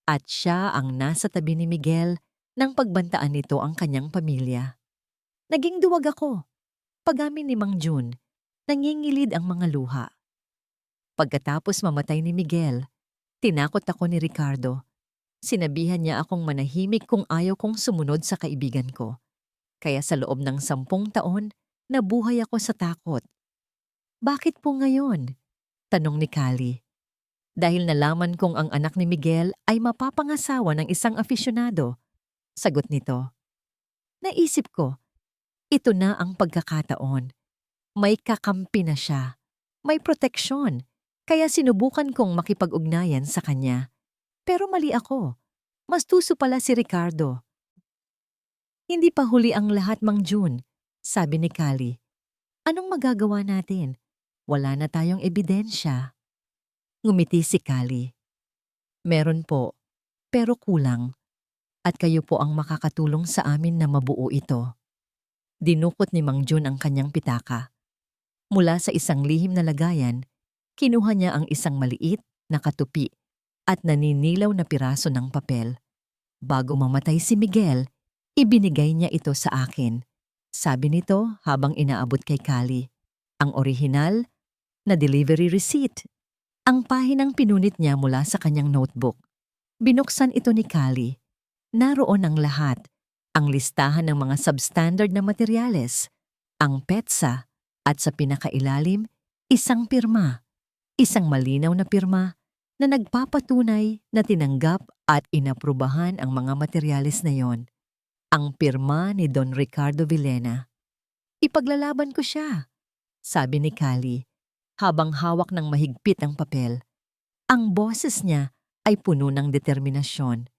At siya ang nasa tabi ni Miguel nang pagbantaan nito ang kanyang pamilya. Naging duwag ako. Pag-amin ni Mang Jun, nangingilid ang mga luha. Pagkatapos mamatay ni Miguel, tinakot ako ni Ricardo. Sinabihan niya akong manahimik kung ayaw kong sumunod sa kaibigan ko. Kaya sa loob ng 10 taon, nabuhay ako sa takot. "Bakit po ngayon?" tanong ni Callie. "Dahil nalaman kong ang anak ni Miguel ay mapapangasawa ng isang afisyonado," sagot nito. Naisip ko, ito na ang pagkakataon. May kakampi na siya. May proteksyon, kaya sinubukan kong makipag-ugnayan sa kanya. Pero mali ako. Mas tuso pala si Ricardo. Hindi pa huli ang lahat, Mang June, sabi ni Kali. Anong magagawa natin? Wala na tayong ebidensya. Ngumiti si Kali. Meron po, pero kulang. At kayo po ang makakatulong sa amin na mabuo ito. Dinukot ni Mang June ang kanyang pitaka. Mula sa isang lihim na lagayan, kinuha niya ang isang maliit na katupi at naninilaw na piraso ng papel. Bago mamatay si Miguel, ibinigay niya ito sa akin. Sabi nito habang inaabot kay Kali. Ang orihinal na delivery receipt. Ang pahinang pinunit niya mula sa kanyang notebook. Binuksan ito ni Kali. Naroon ang lahat. Ang listahan ng mga substandard na materyales, ang petsa, at sa pinakailalim, isang pirma. Isang malinaw na pirma na nagpapatunay na tinanggap at inaprubahan ang mga materyales na yon. Ang pirma ni Don Ricardo Villena. Ipaglalaban ko siya, sabi ni Kali, habang hawak ng mahigpit ang papel. Ang boses niya ay puno ng determinasyon.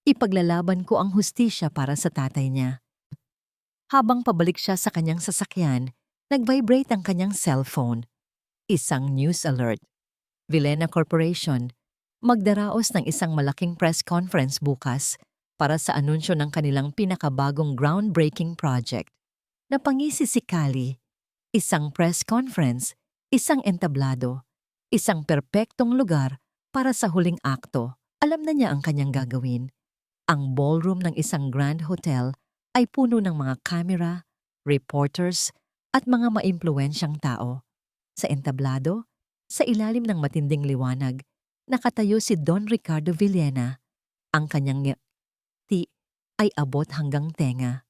Ipaglalaban ko ang hustisya para sa tatay niya. Habang pabalik siya sa kanyang sasakyan, nag-vibrate ang kanyang cellphone. Isang news alert. Villena Corporation, magdaraos ng isang malaking press conference bukas para sa anunsyo ng kanilang pinakabagong groundbreaking project. Napangisi si Kali. Isang press conference, isang entablado, isang perpektong lugar para sa huling akto. Alam na niya ang kanyang gagawin. Ang ballroom ng isang grand hotel ay puno ng mga camera, reporters, at mga maimpluwensyang tao. Sa entablado, sa ilalim ng matinding liwanag, nakatayo si Don Ricardo Villena. Ang kanyang ngiti ay abot hanggang tenga.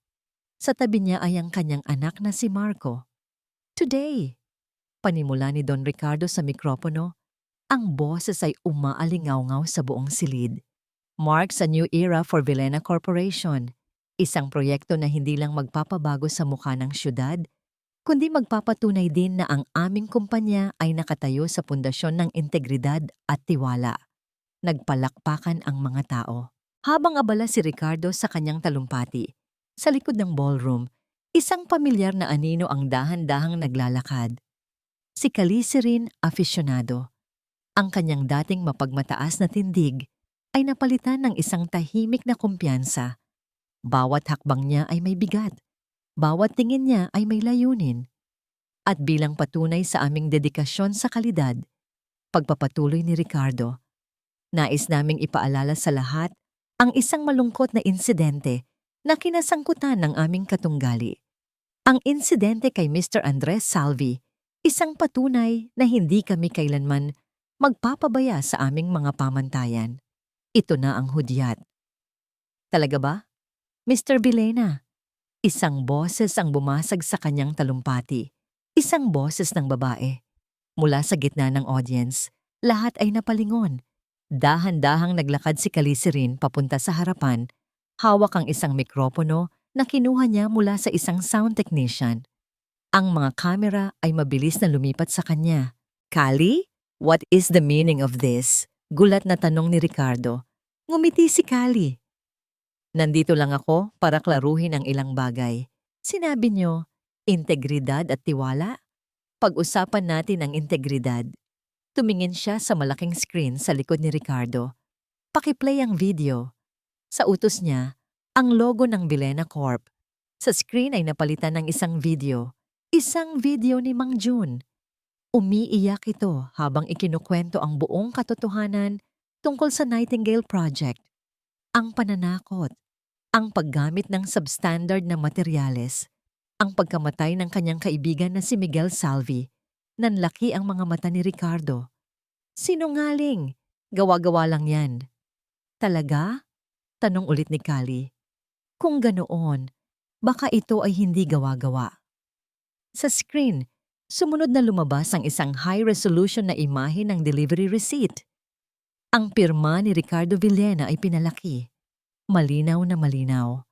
Sa tabi niya ay ang kanyang anak na si Marco. Today, panimula ni Don Ricardo sa mikropono, ang boses ay umaalingaw-ngaw sa buong silid. Marks a new era for Villena Corporation, isang proyekto na hindi lang magpapabago sa mukha ng syudad, kundi magpapatunay din na ang aming kumpanya ay nakatayo sa pundasyon ng integridad at tiwala. Nagpalakpakan ang mga tao. Habang abala si Ricardo sa kanyang talumpati, sa likod ng ballroom, isang pamilyar na anino ang dahan-dahang naglalakad. Si Calicirin Aficionado. Ang kanyang dating mapagmataas na tindig ay napalitan ng isang tahimik na kumpiyansa. Bawat hakbang niya ay may bigat. Bawat tingin niya ay may layunin. At bilang patunay sa aming dedikasyon sa kalidad, pagpapatuloy ni Ricardo, nais naming ipaalala sa lahat ang isang malungkot na insidente na kinasangkutan ng aming katunggali. Ang insidente kay Mr. Andres Salvi, isang patunay na hindi kami kailanman magpapabaya sa aming mga pamantayan. Ito na ang hudyat. Talaga ba? Mr. Villena, isang boses ang bumasag sa kanyang talumpati. Isang boses ng babae. Mula sa gitna ng audience, lahat ay napalingon. Dahan-dahang naglakad si Calicirin papunta sa harapan, hawak ang isang mikropono na kinuha niya mula sa isang sound technician. Ang mga kamera ay mabilis na lumipat sa kanya. Kali, what is the meaning of this? Gulat na tanong ni Ricardo. Ngumiti si Kali. Nandito lang ako para klaruhin ang ilang bagay. Sinabi niyo, integridad at tiwala? Pag-usapan natin ang integridad. Tumingin siya sa malaking screen sa likod ni Ricardo. Pakiplay ang video. Sa utos niya, ang logo ng Villena Corp. Sa screen ay napalitan ng isang video. Isang video ni Mang June. Umiiyak ito habang ikinukwento ang buong katotohanan tungkol sa Nightingale Project. Ang pananakot, ang paggamit ng substandard na materyales, ang pagkamatay ng kanyang kaibigan na si Miguel Salvi. Nanlaki ang mga mata ni Ricardo. Sinungaling, gawa-gawa lang yan. Talaga? Tanong ulit ni Kali. Kung ganoon, baka ito ay hindi gawa-gawa. Sa screen, sumunod na lumabas ang isang high-resolution na imahe ng delivery receipt. Ang pirma ni Ricardo Villena ay pinalaki. Malinaw na malinaw.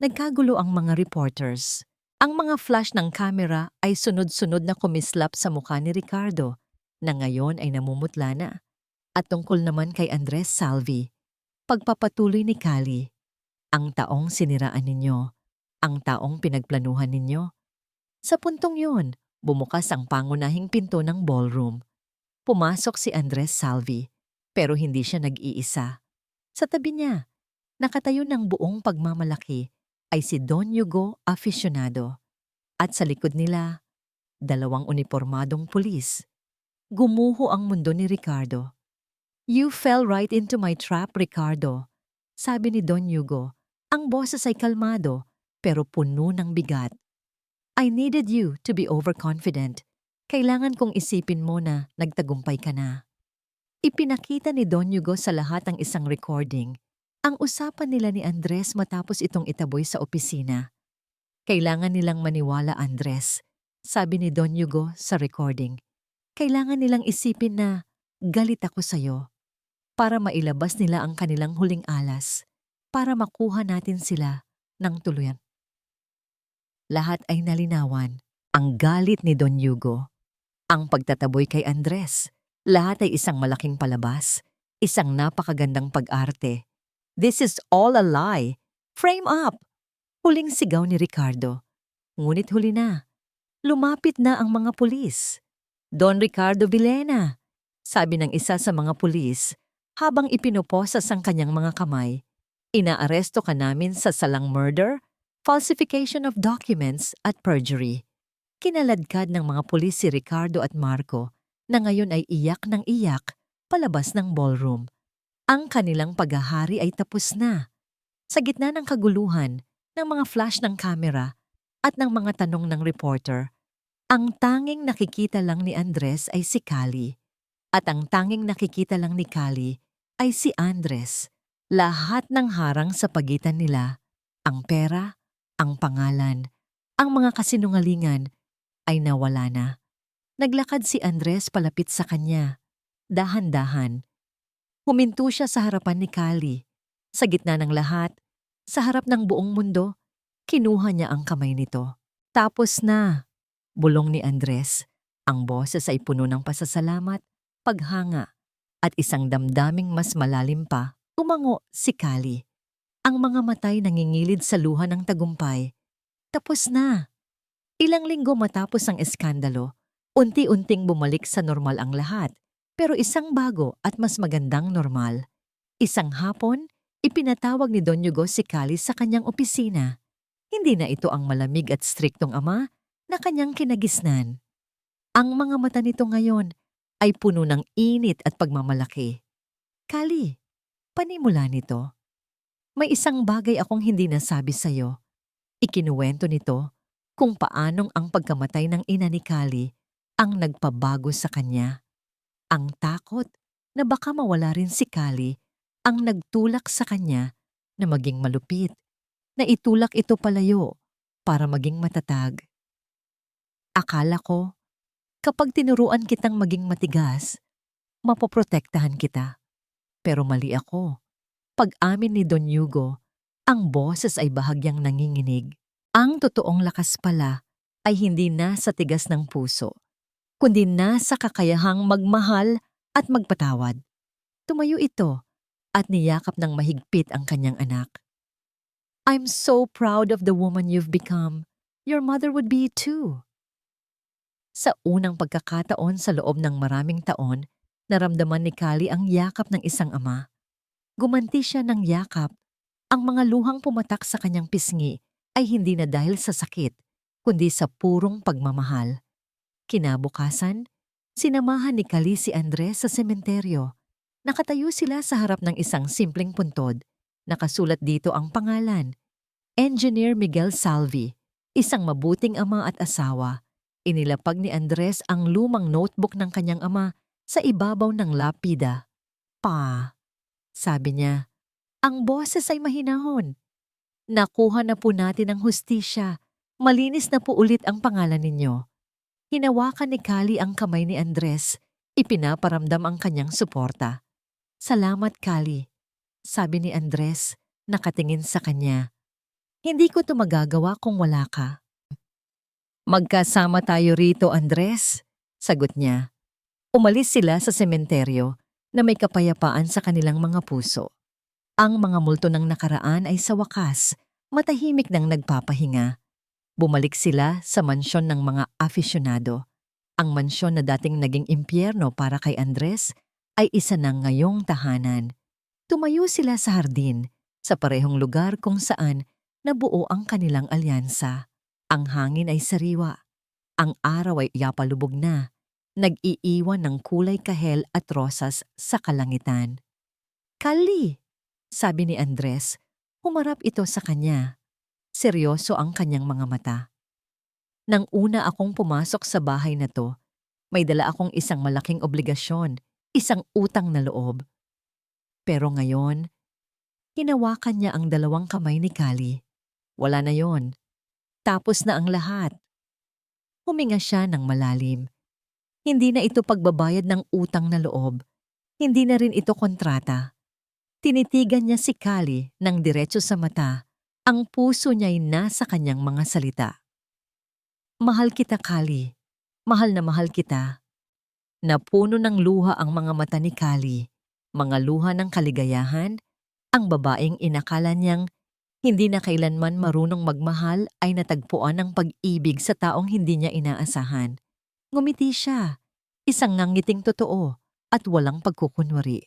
Nagkagulo ang mga reporters. Ang mga flash ng kamera ay sunod-sunod na kumislap sa mukha ni Ricardo na ngayon ay namumutla na. At tungkol naman kay Andres Salvi, pagpapatuloy ni Kali, ang taong siniraan ninyo, ang taong pinagplanuhan ninyo. Sa puntong yun, bumukas ang pangunahing pinto ng ballroom. Pumasok si Andres Salvi, pero hindi siya nag-iisa. Sa tabi niya, nakatayo ng buong pagmamalaki ay si Don Hugo Aficionado. At sa likod nila, dalawang unipormadong pulis. Gumuho ang mundo ni Ricardo. "You fell right into my trap, Ricardo," sabi ni Don Hugo. Ang boses ay kalmado, pero puno ng bigat. "I needed you to be overconfident. Kailangan kong isipin mo na nagtagumpay ka na." Ipinakita ni Don Hugo sa lahat ang isang recording. Ang usapan nila ni Andres matapos itong itaboy sa opisina. "Kailangan nilang maniwala, Andres," sabi ni Don Hugo sa recording. "Kailangan nilang isipin na galit ako sa'yo para mailabas nila ang kanilang huling alas, para makuha natin sila ng tuluyan." Lahat ay nalinawan. Ang galit ni Don Hugo, ang pagtataboy kay Andres, lahat ay isang malaking palabas, isang napakagandang pag-arte. "This is all a lie. Frame up!" Huling sigaw ni Ricardo. Ngunit huli na. Lumapit na ang mga pulis. "Don Ricardo Villena," sabi ng isa sa mga pulis habang ipinoposas ang kanyang mga kamay. "Inaaresto ka namin sa salang murder, falsification of documents at perjury." Kinaladkad ng mga pulis si Ricardo at Marco na ngayon ay iyak ng iyak palabas ng ballroom. Ang kanilang paghahari ay tapos na. Sa gitna ng kaguluhan, ng mga flash ng kamera at ng mga tanong ng reporter, ang tanging nakikita lang ni Andres ay si Kali. At ang tanging nakikita lang ni Kali ay si Andres. Lahat ng harang sa pagitan nila, ang pera, ang pangalan, ang mga kasinungalingan, ay nawala na. Naglakad si Andres palapit sa kanya. Dahan-dahan. Huminto siya sa harapan ni Kali. Sa gitna ng lahat, sa harap ng buong mundo, kinuha niya ang kamay nito. "Tapos na," bulong ni Andres. Ang boses ay puno ng pasasalamat, paghanga, at isang damdaming mas malalim pa. Tumango si Kali. Ang mga matay nangingilid sa luha ng tagumpay. Tapos na. Ilang linggo matapos ang eskandalo, unti-unting bumalik sa normal ang lahat, pero isang bago at mas magandang normal. Isang hapon, ipinatawag ni Don Hugo si Kali sa kanyang opisina. Hindi na ito ang malamig at striktong ama na kanyang kinagisnan. Ang mga mata nito ngayon ay puno ng init at pagmamalaki. "Kali, panimula nito. May isang bagay akong hindi nasabi sa'yo." Ikinuwento nito kung paanong ang pagkamatay ng ina ni Kali ang nagpabago sa kanya. Ang takot na baka mawala rin si Kali ang nagtulak sa kanya na maging malupit, na itulak ito palayo para maging matatag. "Akala ko, kapag tinuruan kitang maging matigas, mapoprotektahan kita. Pero mali ako." Pag-amin ni Don Hugo, ang boses ay bahagyang nanginginig. Ang totoong lakas pala ay hindi nasa tigas ng puso, kundi nasa kakayahang magmahal at magpatawad. Tumayo ito at niyakap ng mahigpit ang kanyang anak. "I'm so proud of the woman you've become. Your mother would be too." Sa unang pagkakataon sa loob ng maraming taon, naramdaman ni Kali ang yakap ng isang ama. Gumanti siya ng yakap. Ang mga luhang pumatak sa kanyang pisngi ay hindi na dahil sa sakit, kundi sa purong pagmamahal. Kinabukasan, sinamahan ni Kali si Andres sa sementeryo. Nakatayo sila sa harap ng isang simpleng puntod. Nakasulat dito ang pangalan, Engineer Miguel Salvi, isang mabuting ama at asawa. Inilapag ni Andres ang lumang notebook ng kanyang ama sa ibabaw ng lapida. "Pa," sabi niya, ang boses ay mahinahon. "Nakuha na po natin ang hustisya. Malinis na po ulit ang pangalan ninyo." Hinawakan ni Kali ang kamay ni Andres. Ipinaparamdam ang kanyang suporta. "Salamat, Kali," sabi ni Andres, nakatingin sa kanya. "Hindi ko ito magagawa kung wala ka." Magkasama tayo rito, Andres, sagot niya. Umalis sila sa sementeryo na may kapayapaan sa kanilang mga puso. Ang mga multo ng nakaraan ay sa wakas, matahimik nang nagpapahinga. Bumalik sila sa mansyon ng mga afisyonado. Ang mansyon na dating naging impyerno para kay Andres ay isa na ngayong tahanan. Tumayo sila sa hardin, sa parehong lugar kung saan nabuo ang kanilang alyansa. Ang hangin ay sariwa. Ang araw ay yapalubog na. Nag-iiwan ng kulay kahel at rosas sa kalangitan. Kali, sabi ni Andres, humarap ito sa kanya. Seryoso ang kanyang mga mata. Nang una akong pumasok sa bahay na to, may dala akong isang malaking obligasyon, isang utang na loob. Pero ngayon, hinawakan niya ang dalawang kamay ni Kali. Wala na yon. Tapos na ang lahat. Huminga siya ng malalim. Hindi na ito pagbabayad ng utang na loob. Hindi na rin ito kontrata. Tinitigan niya si Kali ng diretso sa mata. Ang puso niya'y nasa kanyang mga salita. Mahal kita, Kali. Mahal na mahal kita. Napuno ng luha ang mga mata ni Kali. Mga luha ng kaligayahan. Ang babaeng inakala niyang hindi na kailanman marunong magmahal ay natagpuan ng pag-ibig sa taong hindi niya inaasahan. Ngumiti siya, isang ngangiting totoo at walang pagkukunwari.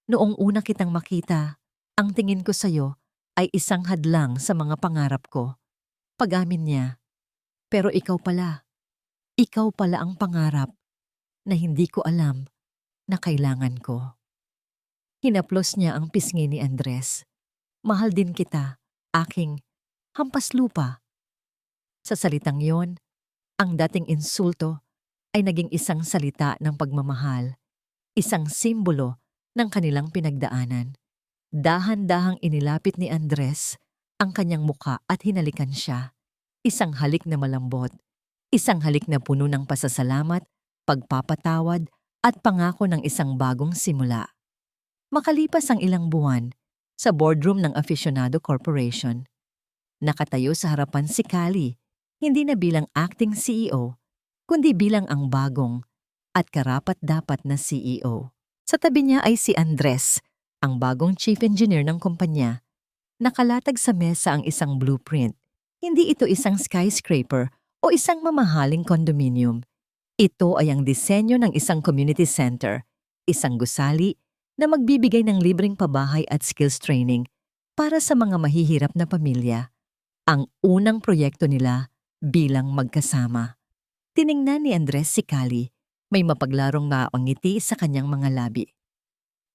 Noong una kitang makita, ang tingin ko sa'yo ay isang hadlang sa mga pangarap ko. Pag-amin niya. Pero ikaw pala ang pangarap na hindi ko alam na kailangan ko. Hinaplos niya ang pisngi ni Andres. Mahal din kita, aking hampas lupa. Sa salitang yon, ang dating insulto ay naging isang salita ng pagmamahal, isang simbolo ng kanilang pinagdaanan. Dahan-dahang inilapit ni Andres ang kanyang muka at hinalikan siya. Isang halik na malambot, isang halik na puno ng pasasalamat, pagpapatawad at pangako ng isang bagong simula. Makalipas ang ilang buwan, sa boardroom ng Aficionado Corporation, nakatayo sa harapan si Kali, hindi na bilang acting CEO, kundi bilang ang bagong at karapat-dapat na CEO. Sa tabi niya ay si Andres, ang bagong chief engineer ng kumpanya. Nakalatag sa mesa ang isang blueprint. Hindi ito isang skyscraper o isang mamahaling condominium. Ito ay ang disenyo ng isang community center, isang gusali na magbibigay ng libreng pabahay at skills training para sa mga mahihirap na pamilya. Ang unang proyekto nila bilang magkasama. Tiningnan ni Andres si Kali, may mapaglarong ngiti sa kanyang mga labi.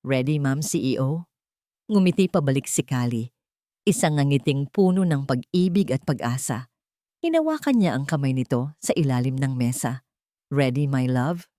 Ready, Ma'am CEO? Ngumiti pabalik si Kali, isang ngangiting puno ng pag-ibig at pag-asa. Hinawakan niya ang kamay nito sa ilalim ng mesa. Ready, my love?